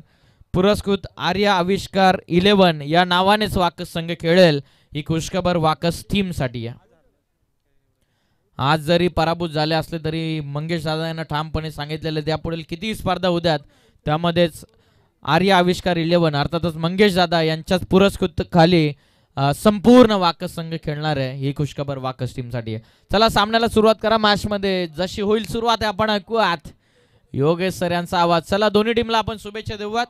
पुरस्कृत आर्या आविष्कार 11 या नावानेच वाकस संघ खेळेल. ही खुशखबर वाकस टीमसाठी आहे. आज जरी पराभूत झाले असले तरी मंगेश दादा यांना ठामपणे सांगितलेले त्यापुढील किती स्पर्धा होत्यात त्यामध्येच आर्या आविष्कार 11 अर्थातच मंगेश दादा यांच्याच पुरस्कृत खाली संपूर्ण वाकस संघ खेळणार आहे. ही खुशखबर वाकस टीमसाठी आहे. चला सामन्याला सुरुवात करा. मॅचमध्ये जशी होईल सुरुवात आहे आपण ऐकूयात योगेश सर यांचा आवाज. चला दोन्ही टीमला आपण शुभेच्छा देऊयात.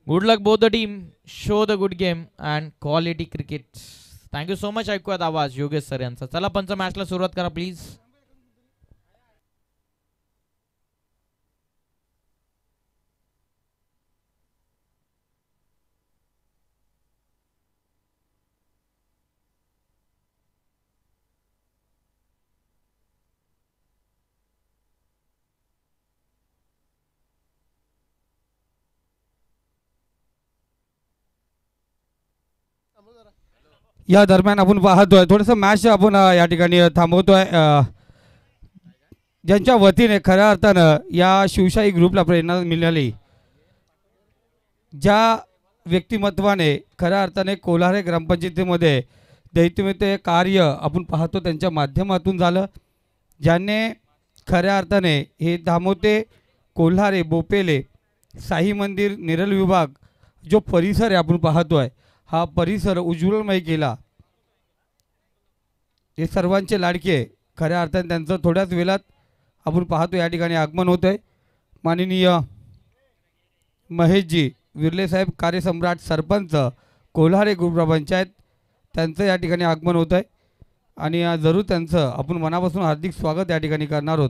Good luck both the team, show the good game and quality cricket. Thank you so much. ऐकूयात आवाज योगेश सर यांचा. चला पंच मॅचला सुरुवात करा प्लीज. या दरम्यान आपण पाहतोय थोडंसं मॅच आपण या ठिकाणी थांबवतोय. ज्यांच्या वतीने खऱ्या अर्थानं या शिवशाही ग्रुपला प्रेरणा मिळाली, ज्या व्यक्तिमत्वाने खऱ्या अर्थाने कोल्हारे ग्रामपंचायतीमध्ये दैत्यमित्य कार्य आपण पाहतो त्यांच्या माध्यमातून झालं, ज्याने खऱ्या अर्थाने हे दामोते कोल्हारे बोपेले साई मंदिर नेरळ विभाग जो परिसर आहे आपण पाहतोय हा परिसर उज्ज्वलमय केला. हे सर्वांचे लाडके खऱ्या अर्थाने त्यांचं थोड्याच वेळात आपण पाहतो या ठिकाणी आगमन होत आहे. माननीय महेशजी विर्ले साहेब कार्यसम्राट सरपंच कोल्हारे ग्रामपंचायत त्यांचं या ठिकाणी आगमन होत आहे आणि जरूर त्यांचं आपण मनापासून हार्दिक स्वागत या ठिकाणी करणार आहोत.